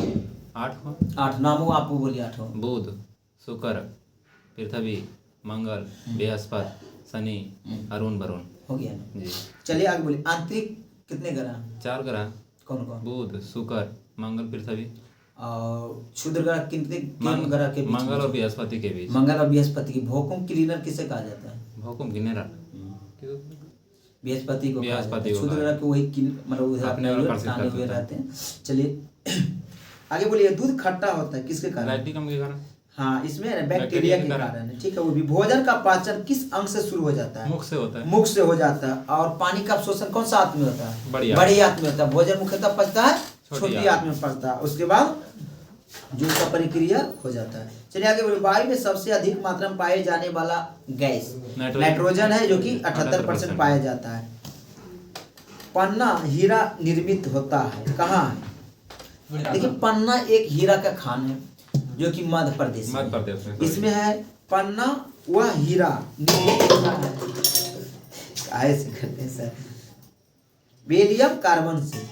8 नामों आपको बोलिए 8 हो। बुध, शुक्र, पृथ्वी, मंगल, बृहस्पति, शनि, अरुण, वरुण। हो गया ना? जी। चलिए आगे बोलिए। आंतरिक कितने ग्रह? 4 ग्रह, कौन कौन? बुध, शुक्र, मंगल, पृथ्वी। और क्षुद्र ग्रह कितने ग्रह के बीच? मंगल और बृहस्पति के बीच। मंगल और बृहस्पति की भौकुम क्लीनर किसे कहा जाता है? भौकुम गिनेरा बृहस्पति को कहा जाता है। को क्षुद्र ग्रह के वही मतलब उधर अपने अपने और ताने हुए रहते हैं। चलिए आगे बोलिए। दूध खट्टा होता है किसके कारण? लैक्टिकम के कारण। हाँ इसमें बैक्टीरिया के कारण है। ठीक है। वो भी भोजन का पाचन किस अंग से शुरू हो जाता है? मुख से होता है। मुख से हो जाता है। और पानी का अवशोषण कौन सा आंत में होता है? बड़ी आंत में होता है। भोजन मुख्यतः पचता है छोटी आंत में पचता है। उसके बाद जो उसका प्रक्रिया हो जाता है। चलिए आगे बोलिए। वायु में सबसे अधिक मात्रा में पाए जाने वाला गैस नाइट्रोजन है जो कि 78% पाया जाता है। पन्ना हीरा निर्मित होता है कहाँ है? देखिए पन्ना एक हीरा का खान है जो कि मध्य प्रदेश में। इसमें है पन्ना वह हीरा निर्मित होता है। ऐसे करते हैं सर। बेरियम कार्बन से।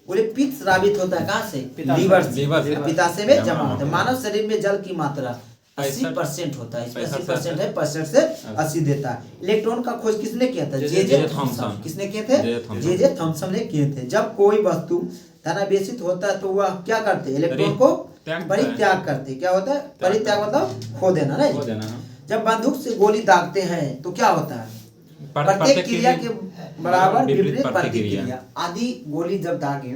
बोले पित्त स्रावित होता है कहाँ से? लीवर से। पित्ताशय में जमा होता है। मानव शरीर में जल की मात्रा 80% होता है। इसमें 80% है। 65 से 80 देता है। इलेक्ट्रॉन का खोज किसने किया था? J Thomson. किसने किए थे? जे थॉमसन ने किए थे। जब कोई वस्तु धनावेशित होता है तो वह क्या करते? इलेक्ट्रॉन को परित्याग करते। क्या होता है? परित्याग मतलब खो देना ना। जब बंदूक से गोली दागते हैं तो क्या होता है? प्रत्येक क्रिया के बराबर विपरीत प्रतिक्रिया। आधी गोली जब दागे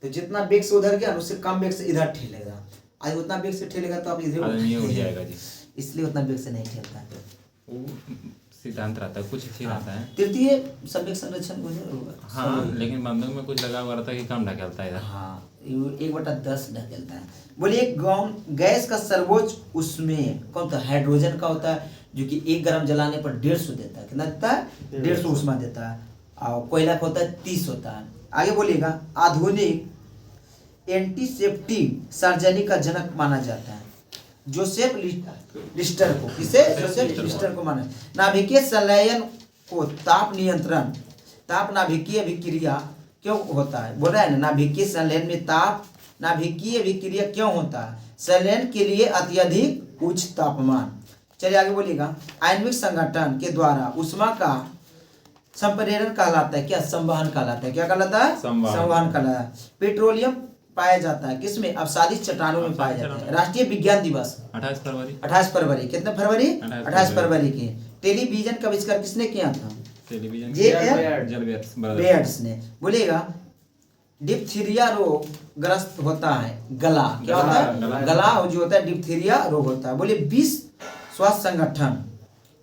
तो जितना वेग से उधर गया उससे कम वेग से इधर ठेलेगा। आज उतना वेग से ठेलेगा तो आप इधर उड़ जाएगा जी। इसलिए उतना वेग से नहीं ठेलता है। सिद्धांत रहता है कुछ ही रहता है। तृतीय संवेग संरक्षण होगा। हाँ लेकिन बंदूक में कुछ लगा हुआ रहता है कि कम ढकेलता है इधर। हाँ 1/10 ढकेलता है। बोलिए एक गैस का सर्वोच्च उसमें कौन सा? हाइड्रोजन का होता है जो कि 1 ग्राम जलाने पर 150 देता है। कितना देता है? 150 उष्मा देता है। और कोयला का होता है 30 होता है। आगे बोलिएगा। आधुनिक एंटीसेप्टिक सर्जरी का जनक माना जाता है जोसेफ लिस्टर को। किसे? जोसेफ लिस्टर को माना। नाभिकीय संलयन को ताप नियंत्रण, ताप नाभिकीय अभिक्रिया क्यों होता है? बोल रहा है ना नाभिकीय संलयन में ताप नाभिकीय अभिक्रिया क्यों होता है? संलयन के लिए अत्यधिक उच्च तापमान। चलिए आगे बोलिएगा। आणविक संगठन के द्वारा उष्मा का संप्रेरण कहलाता है क्या? संवहन कहलाता है। क्या कहलाता है? संवहन कहलाता है। पेट्रोलियम पाया जाता है किसमें? अपसादित चट्टानों में पाया जाता है। राष्ट्रीय विज्ञान दिवस 28 फरवरी। कितने फरवरी? 28 फरवरी के। टेलीविजन का आविष्कार किसने किया था? टेलीविजन बेयर्ड्स ने। बोलेगा डिप्थीरिया रोग ग्रस्त होता है गला। क्या होता है? गला जो होता है डिप्थीरिया रोग होता है। बोले विश्व स्वास्थ्य संगठन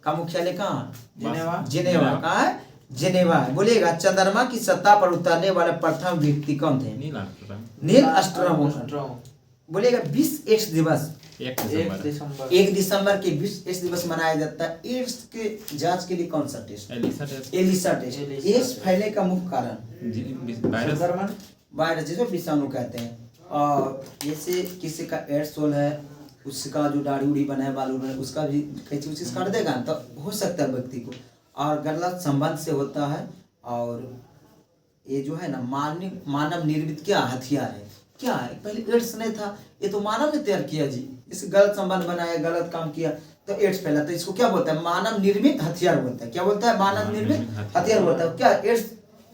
का मुख्यालय कहाँ? जिनेवा। कहाँ है? जिनेवा। बोलेगा चंद्रमा की सतह पर उतरने वाला प्रथम व्यक्ति कौन थे? Neil Armstrong. बोलेगा विश्व एड्स दिवस 1 दिसंबर के विश्व एड्स दिवस मनाया जाता है। एड्स के जांच के लिए कौन सा टेस्ट? Elisa test. एड्स फैलने का मुख्य कारण वायरस जिसको विषाणु कहते हैं। और जैसे किसी का एड्स है उसका जो दाढ़ी उड़ी बना है बाल बना है उसका भी कई चीज काट देगा तो हो सकता है व्यक्ति को। और गलत संबंध से होता है और ये जो है ना मानव निर्मित क्या हथियार है, क्या है। पहले एड्स नहीं था, ये तो मानव ने तैयार किया जी। इस गलत संबंध बनाया, गलत काम किया तो एड्स फैला। तो इसको क्या बोलता है, मानव निर्मित हथियार बोलता है। क्या बोलता है, मानव निर्मित हथियार बोलता है। क्या एड्स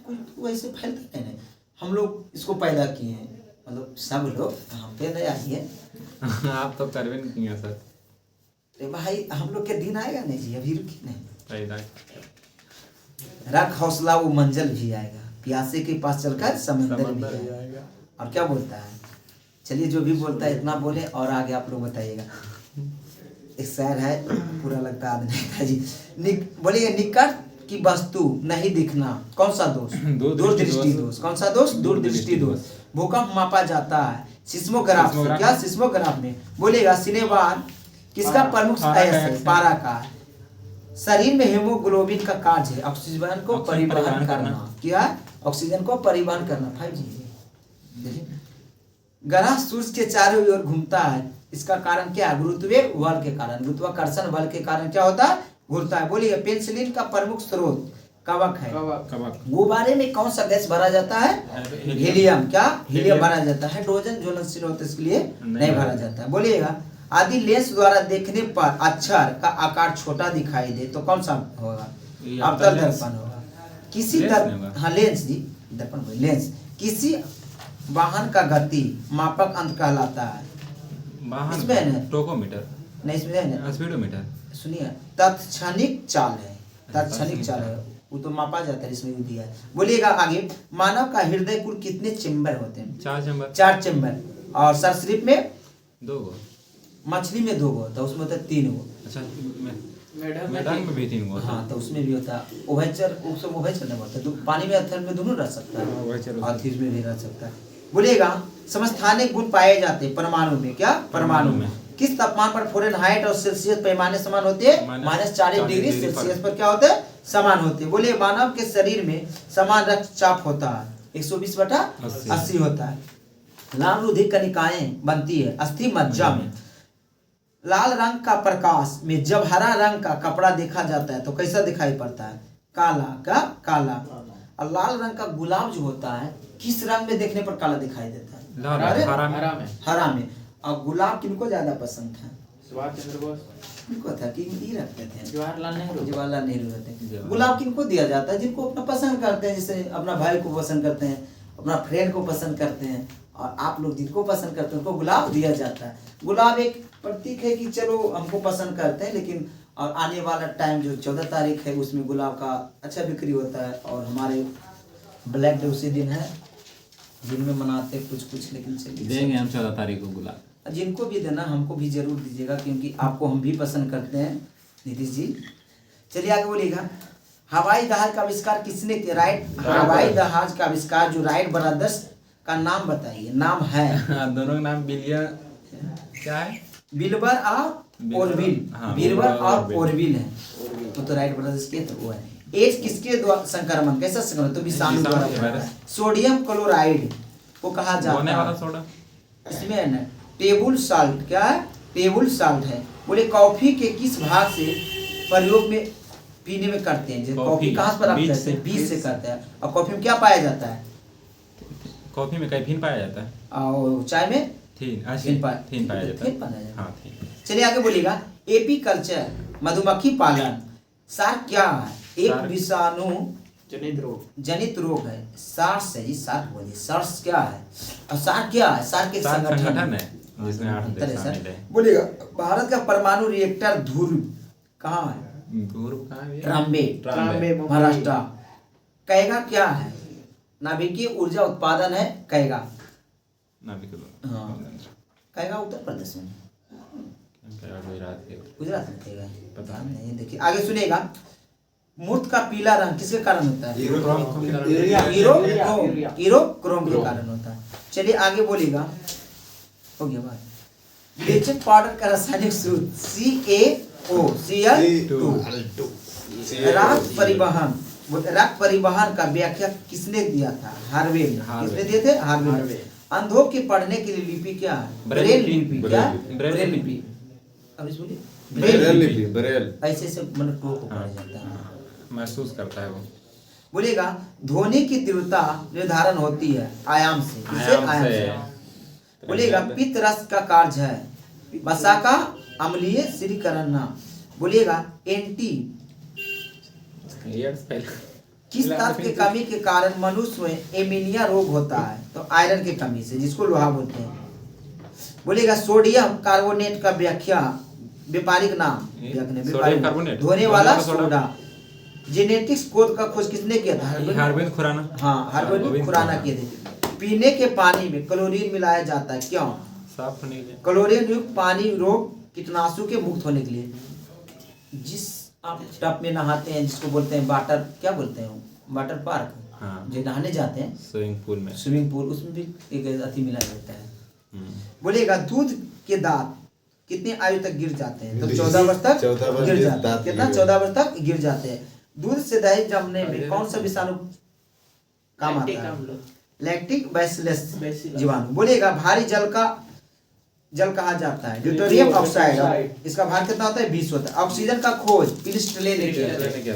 कोई वैसे फैलता है नहीं, हम लोग इसको पैदा किए हैं, मतलब सब लोग, हम पे नहीं आई है। आप तो करवे नहीं किया सर। अरे भाई हम लोग के दिन आएगा नहीं जी, अभी रुकी नहीं। पैदा रख हौसला वो मंजिल भी आएगा, प्यासे के पास चलकर समंदर भी आएगा। और क्या बोलता है, चलिए जो भी बोलता है इतना बोले और आगे आप लोग बताइएगा। एक शायर है, पूरा लगता है नहीं था जी। बोलिए, निकट की वस्तु नहीं दिखना, कौन सा दोष, दूरदृष्टि दोष। कौन सा दोष, दूरदृष्टि दोष। भूकंप मापा जाता है सिस्मोग्राफ से, क्या सिस्मोग्राफ में। बोलिएगा, सिनेबार किसका प्रमुख अयस्क है, पारा का। शरीर में हेमोग्लोबिन का कार्य है ऑक्सीजन को परिवहन करना। क्या, ऑक्सीजन को परिवहन करना। 5G। ग्रह सूर्य के चारों ओर घूमता है, इसका कारण क्या है, गुरुत्वाकर्षण बल के कारण। गुरुत्वाकर्षण बल के कारण क्या होता है, घूमता है। बोलिए, पेनिसिलिन का प्रमुख स्रोत कवक है। गुब्बारे में कौन सा गैस भरा जाता है, हीलियम। क्या, हीलियम भरा जाता है। हाइड्रोजन ज्वलनशील होता है, इसके लिए नहीं भरा जाता है। बोलिएगा, आदि लेंस द्वारा देखने पर अक्षर का आकार छोटा दिखाई दे तो कौन सा होगा, अवतल दर्पण होगा। किसी हाँ लेंस जी, दर्पण लेंस। किसी वाहन का गति मापक अंत कहलाता है। इसमें है ना टोकोमीटर, नहीं, इसमें है ना स्पीडोमीटर। सुनिए, तत्क्षणिक चाल है, तत्क्षणिक चाल है, वो तो मापा जाता है, इसमें भी दिया है। बोलिएगा आगे, मानव का हृदय कुल कितने चेम्बर होते हैं, 4 चैम्बर। 4 चेम्बर। और सरीसृप में 2 गो, मछली में 2 गो होता है, उसमें होता है 3 गो। अच्छा मैदान में भी 3 गो। हाँ, तो उसमें भी होता है उभयचर, उसमें उभयचर नहीं बोलता, पानी में थल में दोनों रह सकता है और थीर में भी रह सकता है। बोलिएगा, समस्थानिक गुण पाए जाते हैं परमाणु में। क्या, परमाणु में। किस तापमान पर फ़ारेनहाइट और सेल्सियस पैमाने समान होते हैं, -40 डिग्री सेल्सियस पर क्या होते हैं, समान होते हैं। बोलिए, मानव के शरीर में समान रक्तचाप होता है, 120/80 होता है। लाल रुधिर कणिकाएं बनती है अस्थि मज्जा में। लाल रंग का प्रकाश में जब हरा रंग का कपड़ा देखा जाता है तो कैसा दिखाई पड़ता है, काला। का, काला। और लाल रंग का गुलाब जो होता है किस रंग में देखने पर काला दिखाई देता है, हरा में। और गुलाब किनको ज्यादा पसंद था, सुभाष चंद्र बोस किनको था, कि ये रखते थे, जवाहरलाल नेहरू रहते हैं। गुलाब किनको दिया जाता है, जिनको अपना पसंद करते हैं, जैसे अपना भाई को पसंद करते हैं, अपना फ्रेंड को पसंद करते हैं। और आप लोग जिनको पसंद करते हैं उनको गुलाब दिया जाता है। गुलाब एक प्रतीक है कि चलो हमको पसंद करते हैं, लेकिन और आने वाला टाइम जो 14 तारीख है उसमें गुलाब का अच्छा बिक्री होता है। और हमारे ब्लैक डे उसी दिन है, दिन में मनाते कुछ, लेकिन चलिए देंगे हम 14 तारीख को गुलाब। जिनको भी देना हमको भी जरूर दीजिएगा, क्योंकि आपको हम भी पसंद करते हैं नीतीश जी। चलिए आगे बोलिएगा, हवाई जहाज का आविष्कार किसने किया, राइट। हवाई जहाज का आविष्कार जो राइट ब्रदर्स का नाम बताइए, नाम है। दोनों का नाम विलियम क्या है, विल्बर और ओरविल। हाँ, विल्बर और ओरविल। ओरविल है, वो तो राइट ब्रदर्स के तो वो है। एड्स किसके द्वारा संक्रमण, कैसा संक्रमण, तो विषाणु द्वारा होता है। सोडियम क्लोराइड को कहा जाता है, सोडा। इसमें है ना टेबल साल्ट। क्या है, टेबल साल्ट है। बोले, कॉफी के किस भाग से प्रयोग में पीने में करते हैं, जैसे कॉफी कहाँ पर रखते हैं, बीज से करते हैं। और कॉफी में क्या पाया जाता है, कॉफी में कैफीन पाया जाता है, और चाय में थीन पाया जाता है। हाँ, चलिए आगे बोलिएगा, एपीकल्चर मधुमक्खी पालन। सार्क क्या है, एक विषाणु जनित रोग है। सार्स है जी, सार्क बोलिए, सार्स क्या है, और सार्क क्या है, सार्क एक संगठन है जिसमें 8 देश शामिल है। बोलिएगा, भारत का परमाणु रिएक्टर ध्रुव कहाँ है, ट्राम्बे महाराष्ट्र। कैगा क्या है, नाभिकीय ऊर्जा उत्पादन है, कैगा। हाँ, कैगा उत्तर प्रदेश में, गुजरात में कैगा, पता नहीं। देखिए आगे सुनिएगा, मूर्त का पीला रंग किसके कारण होता है, हीरोक्रोम के कारण होता है। चलिए आगे बोलिएगा, हो गया बात। ब्लीचिंग पाउडर का रासायनिक सूत्र CaO, Cl2। रक्त परिवहन का व्याख्या किसने दिया था, हार्वे ने। किसने दिए थे, हार्वे। अंधों के पढ़ने के लिए लिपि क्या है, ब्रेल लिपि। क्या, ब्रेल लिपि। अब इस बोलिए, ब्रेल लिपि, ऐसे से मतलब टो को पढ़ा जाता है, महसूस करता है वो। बोलेगा ध्वनि की तीव्रता निर्धारण होती है आयाम से, किससे? आयाम से। बोलेगा पित्त रस का कार्य है, वसा का अम्लीय श्रीकरण। बोलिएगा एंटी किस तत्व की कमी के कारण मनुष्य में एमीनिया रोग होता है? तो आयरन की कमी से, जिसको लोहा बोलते हैं। बोलेगा सोडियम कार्बोनेट का व्याख्या व्यापारिक नाम, सोडियम कार्बोनेट धोने वाला सोडा। जेनेटिक्स कोड का खोज किसने किया था? हार्वेन खुराना। हाँ, हार्वेन खुराना किए थे। पीने के पानी में क्लोरीन मिलाया जाता है, क्यों? साफ होने के लिए। क्लोरीन युक्त पानी रोग कीटनाशु के मुक्त होने के लिए। जिस आप टब में नहाते हैं, जिसको बोलते हैं वाटर, क्या बोलते हैं, वाटर पार्क, हाँ। जो नहाने जाते हैं स्विमिंग पूल, उसमें भी एक अति मिलाया जाता है। बोलेगा दूध के दांत कितने आयु तक गिर जाते हैं? तो 14 वर्ष तक गिर जाते हैं। कितना? 14 वर्ष तक गिर जाते हैं। दूध से दही जमने में कौन सा विषाणु काम आता है? लैक्टिक बैसिलस जीवाणु। बोलेगा भारी जल कहा जाता है ड्यूटेरियम ऑक्साइड। इसका भार कितना होता है? 20 होता है। ऑक्सीजन का खोज प्रिस्टले ने किया।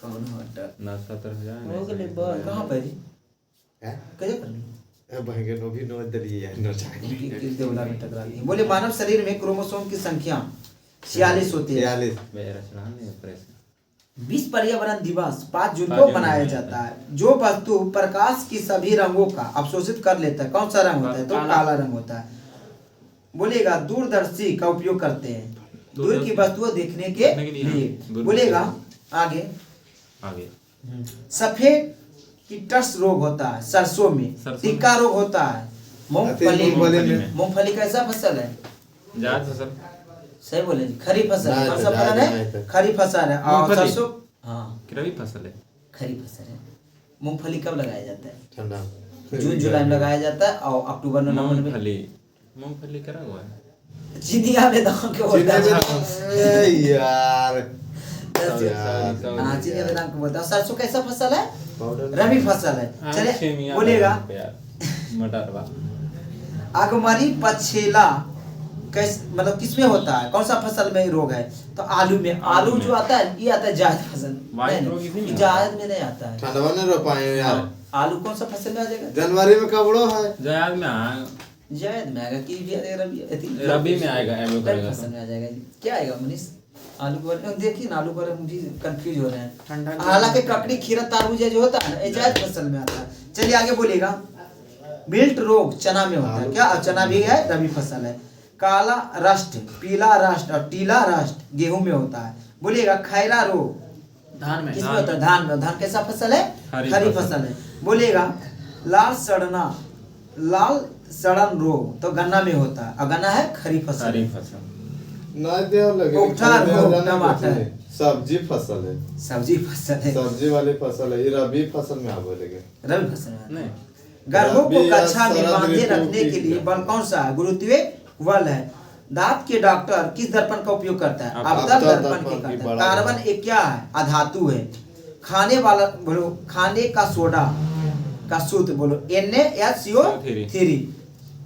कौन कहाँ पर कैसे कर ली? बोले मानव शरीर में क्रोमोसोम की संख्या 46 होती है। 20 पर्यावरण दिवस 5 जून को मनाया जाता है। जो वस्तु प्रकाश की सभी रंगों का अवशोषित कर लेता है, कौन सा रंग होता है? तो काला रंग होता है। बोलेगा दूरदर्शी का उपयोग करते हैं दूर की वस्तुओं देखने के लिए। बोलेगा आगे सफेद कीटस रोग होता है सरसों में। टिक्का रोग होता है मूंगफली कैसा फसल है? जायद फसल। सही बोले जी, खरीफ फसल है। कौन सा फसल है? खरीफ फसल है। और सरसों रबी फसल है। खरीफ फसल है। मूंगफली कब लगाया जाता है? जून जुलाई में लगाया जाता है और अक्टूबर नवंबर में। मूंगफली करा हुआ है चिनिया में दाम के बोलता है यार। हाँ, चिनिया में दाम के बोलता है। सरसों कैसा फसल है? रबी फसल है। चले बोलेगा मटरवा अगमरी पछेला मतलब किसमें होता है? कौन सा फसल में रोग है? तो आलू में। आलू जो आता है ये आता है जायद फसल। जायद में नहीं आता है। ठंडवा में रोपाए यार। आलू कौन सा फसल में आ जाएगा? जनवरी में कबड़ो है। जायद में आएगा कि रबी में आएगा। फसल में आ जाएगा। क्या आएगा मनीष? आलू पर देखिए ना, आलू पर हम भी कंफ्यूज हो रहे हैं। हालांकि ककड़ी खीरा तरबूज जो होता है ना, ये जायद फसल में आता है। चलिए आगे बोलिएगा बिल्ट रोग चना में होता है। क्या? चना भी है, रबी फसल है। काला रस्ट, पीला रस्ट और टीला रस्ट गेहूं में होता है। बोलिएगा खैरा रोग धान में किसमें होता है? धान में। धान कैसा फसल है? खरीफ फसल है। बोलिएगा लाल सड़न रोग तो गन्ना में होता है और गन्ना है खरीफ फसल। टमाटर सब्जी फसल है। सब्जी वाली फसल है। ये रबी फसल में आप बोलेंगे। रबी फसल में गर्भों को कक्षा में बांधे रखने के लिए बल कौन सा है? गुरुत्वीय बल है। दांत के डॉक्टर किस दर्पण का उपयोग करता है? अवतल दर्पण के करता है। कार्बन एक क्या है? अधातु है। खाने वाला बोलो, खाने का सोडा का सूत्र बोलो NaSO3।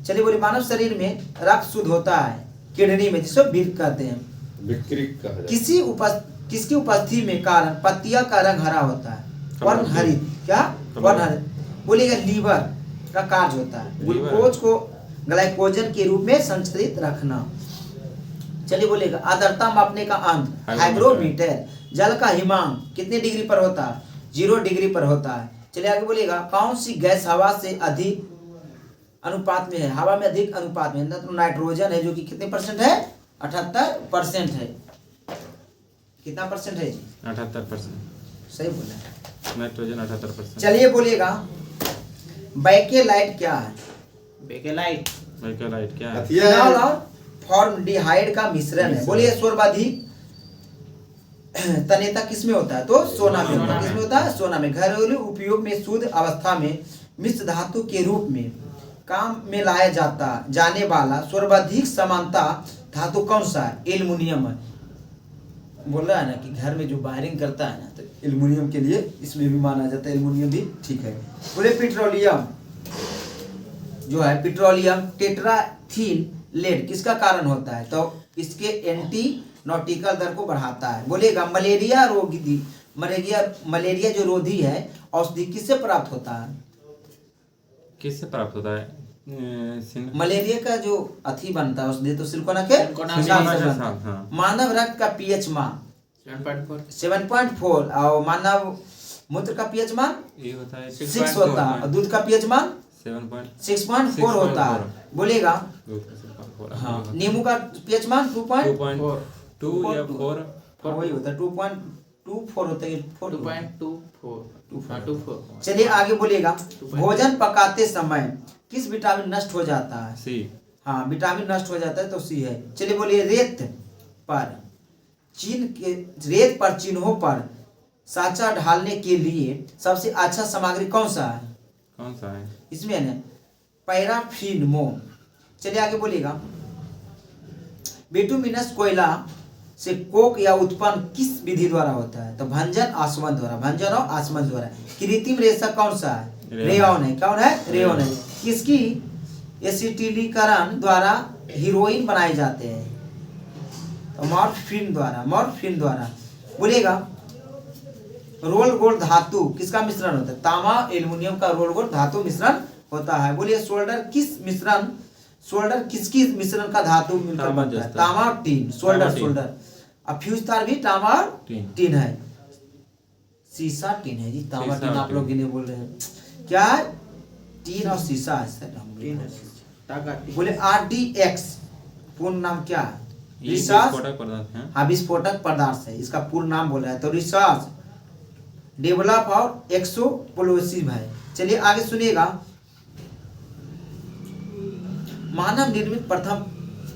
चलिए बोले मानव शरीर में रक्त शुद्ध होता है किडनी में, जिसको वृक्क कहते हैं। किसकी उपस्थिति में कारण पत्तियां का रंग हरा होता है? वर्णहरित। क्या? वर्णहरित। बोलिएगा लीवर का कार्य होता है ग्लूकोज को ग्लाइकोजन के रूप में संचित रखना। चलिए बोलेगा आर्द्रता मापने का अंत हाइग्रोमीटर। जल का हिमांक कितने डिग्री पर होता है? 0 डिग्री पर होता है। चलिए आगे बोलेगा कौन सी गैस हवा से अधिक अनुपात में है? हवा में अधिक अनुपात में तो नाइट्रोजन है, जो कि कितने % है? 78% है। कितना % है जी? 78%। सही बोला। नाइट्रोजन 78%। चलिए बोलिएगा बैकेलाइट क्या है? बेकेलाइट क्या है? फिनॉल और फॉर्मल्डिहाइड का मिश्रण है। बोलिए सर्वाधिक तन्यता किसमें होता है? तो सोना में होता है। किसमें होता है? सोना में। घरेलू उपयोग में शुद्ध अवस्था में मिश्र धातु के रूप में काम में लाया जाने वाला सर्वाधिक समानता धातु कौन सा है? एल्युमिनियम है। बोल रहा है ना कि घर में जो वायरिंग करता है ना, तो एल्युमिनियम के लिए इसमें भी माना जाता है। एल्युमिनियम भी ठीक है। बोले पेट्रोलियम जो है, पेट्रोलियम टेट्राथीन लेड किसका कारण होता है? तो इसके एंटी नॉटिकल दर को बढ़ाता है। बोलेगा मलेरिया मलेरिया जो रोधी है औषधि किससे प्राप्त होता है? किससे प्राप्त होता है? मलेरिया का जो अथी बनता है औषधि तो सिलिकोना के सिलिकोना साथ के से साथ, बनता है। हाँ। मानव रक्त का पीएच मान 7.4 और मानव मूत्र का पीएच मान ये होता है 6 होता है और दूध का पीएच मान 6.4 होता है। बोलेगा हाँ। नींबू का पीएच मान 2.2 या 4 वही होता है 2.24 होता है 2.24 चलिए आगे बोलिएगा भोजन पकाते समय किस विटामिन नष्ट हो जाता है? सी। हाँ विटामिन नष्ट हो जाता है तो सी है। चलिए बोलिए रेत पर चिन्हों पर साचा ढालने के लिए सबसे अच्छा सामग्री कौन सा है? कौन सा है? इसमें है ना पैराफिन मोम। चलिए आगे बोलिएगा बिटुमिनस कोयला से कोक या उत्पन्न किस विधि द्वारा होता है? तो भंजन आसवन द्वारा, भंजन और आसवन द्वारा। कृत्रिम रेशा कौन सा है? रेयॉन है। कौन है? रेयॉन है। किसकी एसिटिलीकरण द्वारा हीरोइन बनाए जाते हैं? तो मॉर्फिन द्वारा। बोलिएगा रोल गोल्ड धातु किसका मिश्रण होता है? तांबा एल्युमिनियम का रोल गोल्ड धातु मिश्रण होता है। बोलिए सोल्डर किसकी मिश्रण का धातु मिलकर बनता है? तांबा और टीन। सोल्डर अब फ्यूज तार भी तांबा और टीन है। शीशा टीन है जी, तांबा टीन आप लोग नहीं बोल रहे हैं क्या है? टीन और शीशा है सर। बोले RDX पूर्ण नाम क्या है? विस्फोटक पदार्थ है, इसका पूर्ण नाम बोला है। तो रिसर्च डेवलप और एक्सप्लोसिव है। चलिए आगे सुनिएगा मानव निर्मित प्रथम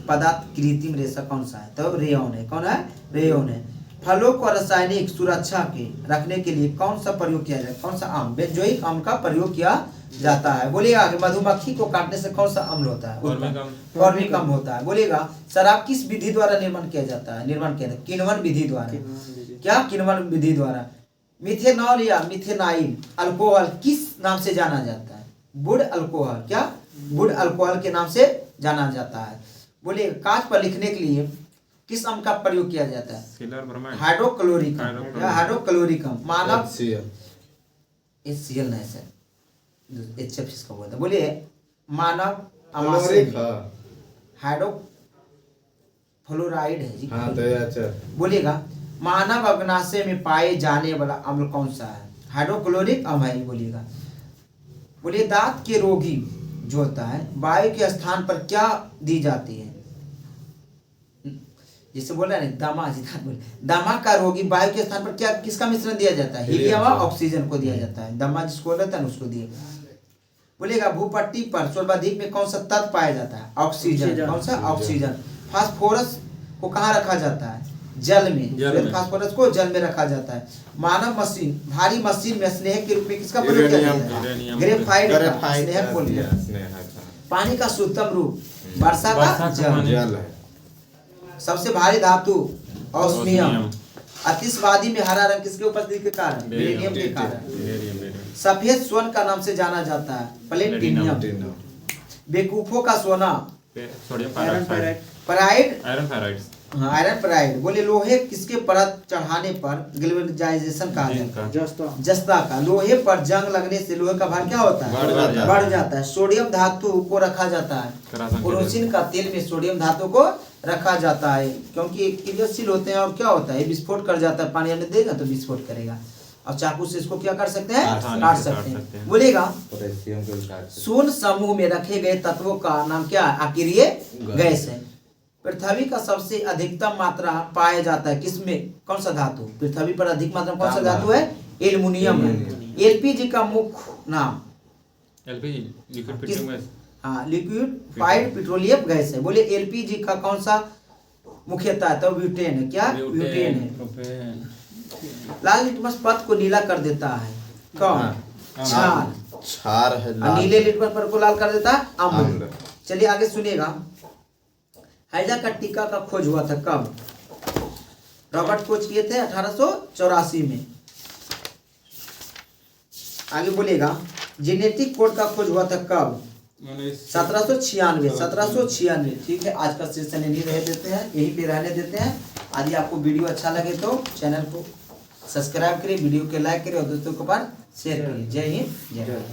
पदार्थ कृत्रिम रेशा कौन सा है? तो रेयॉन है। कौन है? रेयॉन है। फलों को रासायनिक सुरक्षा के रखने के लिए कौन सा प्रयोग किया जाता है? कौन सा अम्ल? बेंजोइक अम्ल का प्रयोग किया जाता है। बोलिएगा आगे मधुमक्खी को काटने से कौन सा अम्ल होता है? फॉर्मिक अम्ल होता है। बोलिएगा शराब किस विधि द्वारा निर्माण किया जाता है? किण्वन विधि द्वारा। क्या? किण्वन विधि द्वारा। मिथेनॉल या मिथेनाइल अल्कोहल किस नाम से जाना जाता है? Would alcohol. क्या? वुड अल्कोहल के नाम से जाना जाता है। बोलिए कांच पर लिखने के लिए किस अम्ल का प्रयोग किया जाता है? हाइड्रोक्लोरिक मानव HCl नहीं सर, HF इसका बोलता है। बोलिए मानव हाइड्रोफ्लोराइड है जी। हाँ तो अच्छा। बोलिएगा मानव अग्नाशय में पाए जाने वाला अम्ल कौन सा है? हाइड्रोक्लोरिक अम्ल है। बोलिएगा बोलिए दांत के रोगी जो होता है वायु के स्थान पर क्या दी जाती है? जिसे बोला ना दमा का रोगी वायु के स्थान पर क्या किसका मिश्रण दिया जाता है? हीलियम और ऑक्सीजन को दिया जाता है। दमा जिसको बोलता है उसको दिए। बोलिएगा भूपट्टी पर सर्वाधिक में कौन सा तत्व पाया जाता है? ऑक्सीजन। कौन सा? ऑक्सीजन। फास्फोरस को कहाँ रखा जाता है? जल में। फास्फोरस को जल में रखा जाता है। मानव मशीन भारी मशीन में स्नेह के रूप में किसका प्रयोग किया जाता है? ग्रेफाइट का स्नेहक बोलते हैं। पानी का शुद्धतम रूप वर्षा का जल है। सबसे भारी धातु ऑस्मियम। अतिशवादी में हरा रंग किसके उपस्थिति के कारण? बेरिलियम के कारण। सफेद स्वर्ण का नाम से जाना जाता है? प्लेटिनियम। बेवकूफों का सोना? आयरन पैराइड। बोले लोहे किसके परत चढ़ाने पर ग्लोबलाइजेशन कहा जाता है? जस्ता का। लोहे पर जंग लगने से लोहे का भार क्या होता है? बढ़ जाता है। सोडियम धातु को रखा जाता है। केरोसिन का तेल में सोडियम धातु को रखा जाता है क्योंकि क्रियाशील होते हैं और क्या होता है विस्फोट कर जाता है। पानी में देगा तो विस्फोट करेगा और चाकू से इसको क्या कर सकते हैं? काट सकते हैं। बोलेगा शून्य समूह में रखे गए तत्वों का नाम क्या है? अक्रिय गैस है। पृथ्वी का सबसे अधिकतम मात्रा पाया जाता है किसमें? कौन सा धातु? पृथ्वी पर अधिक मात्रा कौन सा धातु है? एल्युमिनियम है। LPG का मुख्य नाम? लिक्विफाइड पेट्रोलियम गैस है। बोले LPG का कौन सा मुख्यतः है? तो ब्यूटेन है। क्या? ब्यूटेन है। लाल लिटमस पथ को नीला कर देता है कौन? क्षार है। नीले लिटमस पथ को लाल कर देता है अम्ल। चलिए आगे सुनिएगा हैजा का टीका का खोज हुआ था कब? रॉबर्ट खोज किए थे 1884 में। आगे बोलेगा जेनेटिक कोड का खोज हुआ था कब? 1796। ठीक है आज का सेशन यहीं पे रहने देते हैं। यदि आपको वीडियो अच्छा लगे तो चैनल को सब्सक्राइब करिए, वीडियो के लाइक करिए और दोस्तों के पास शेयर करिए। जय हिंद, जय भारत।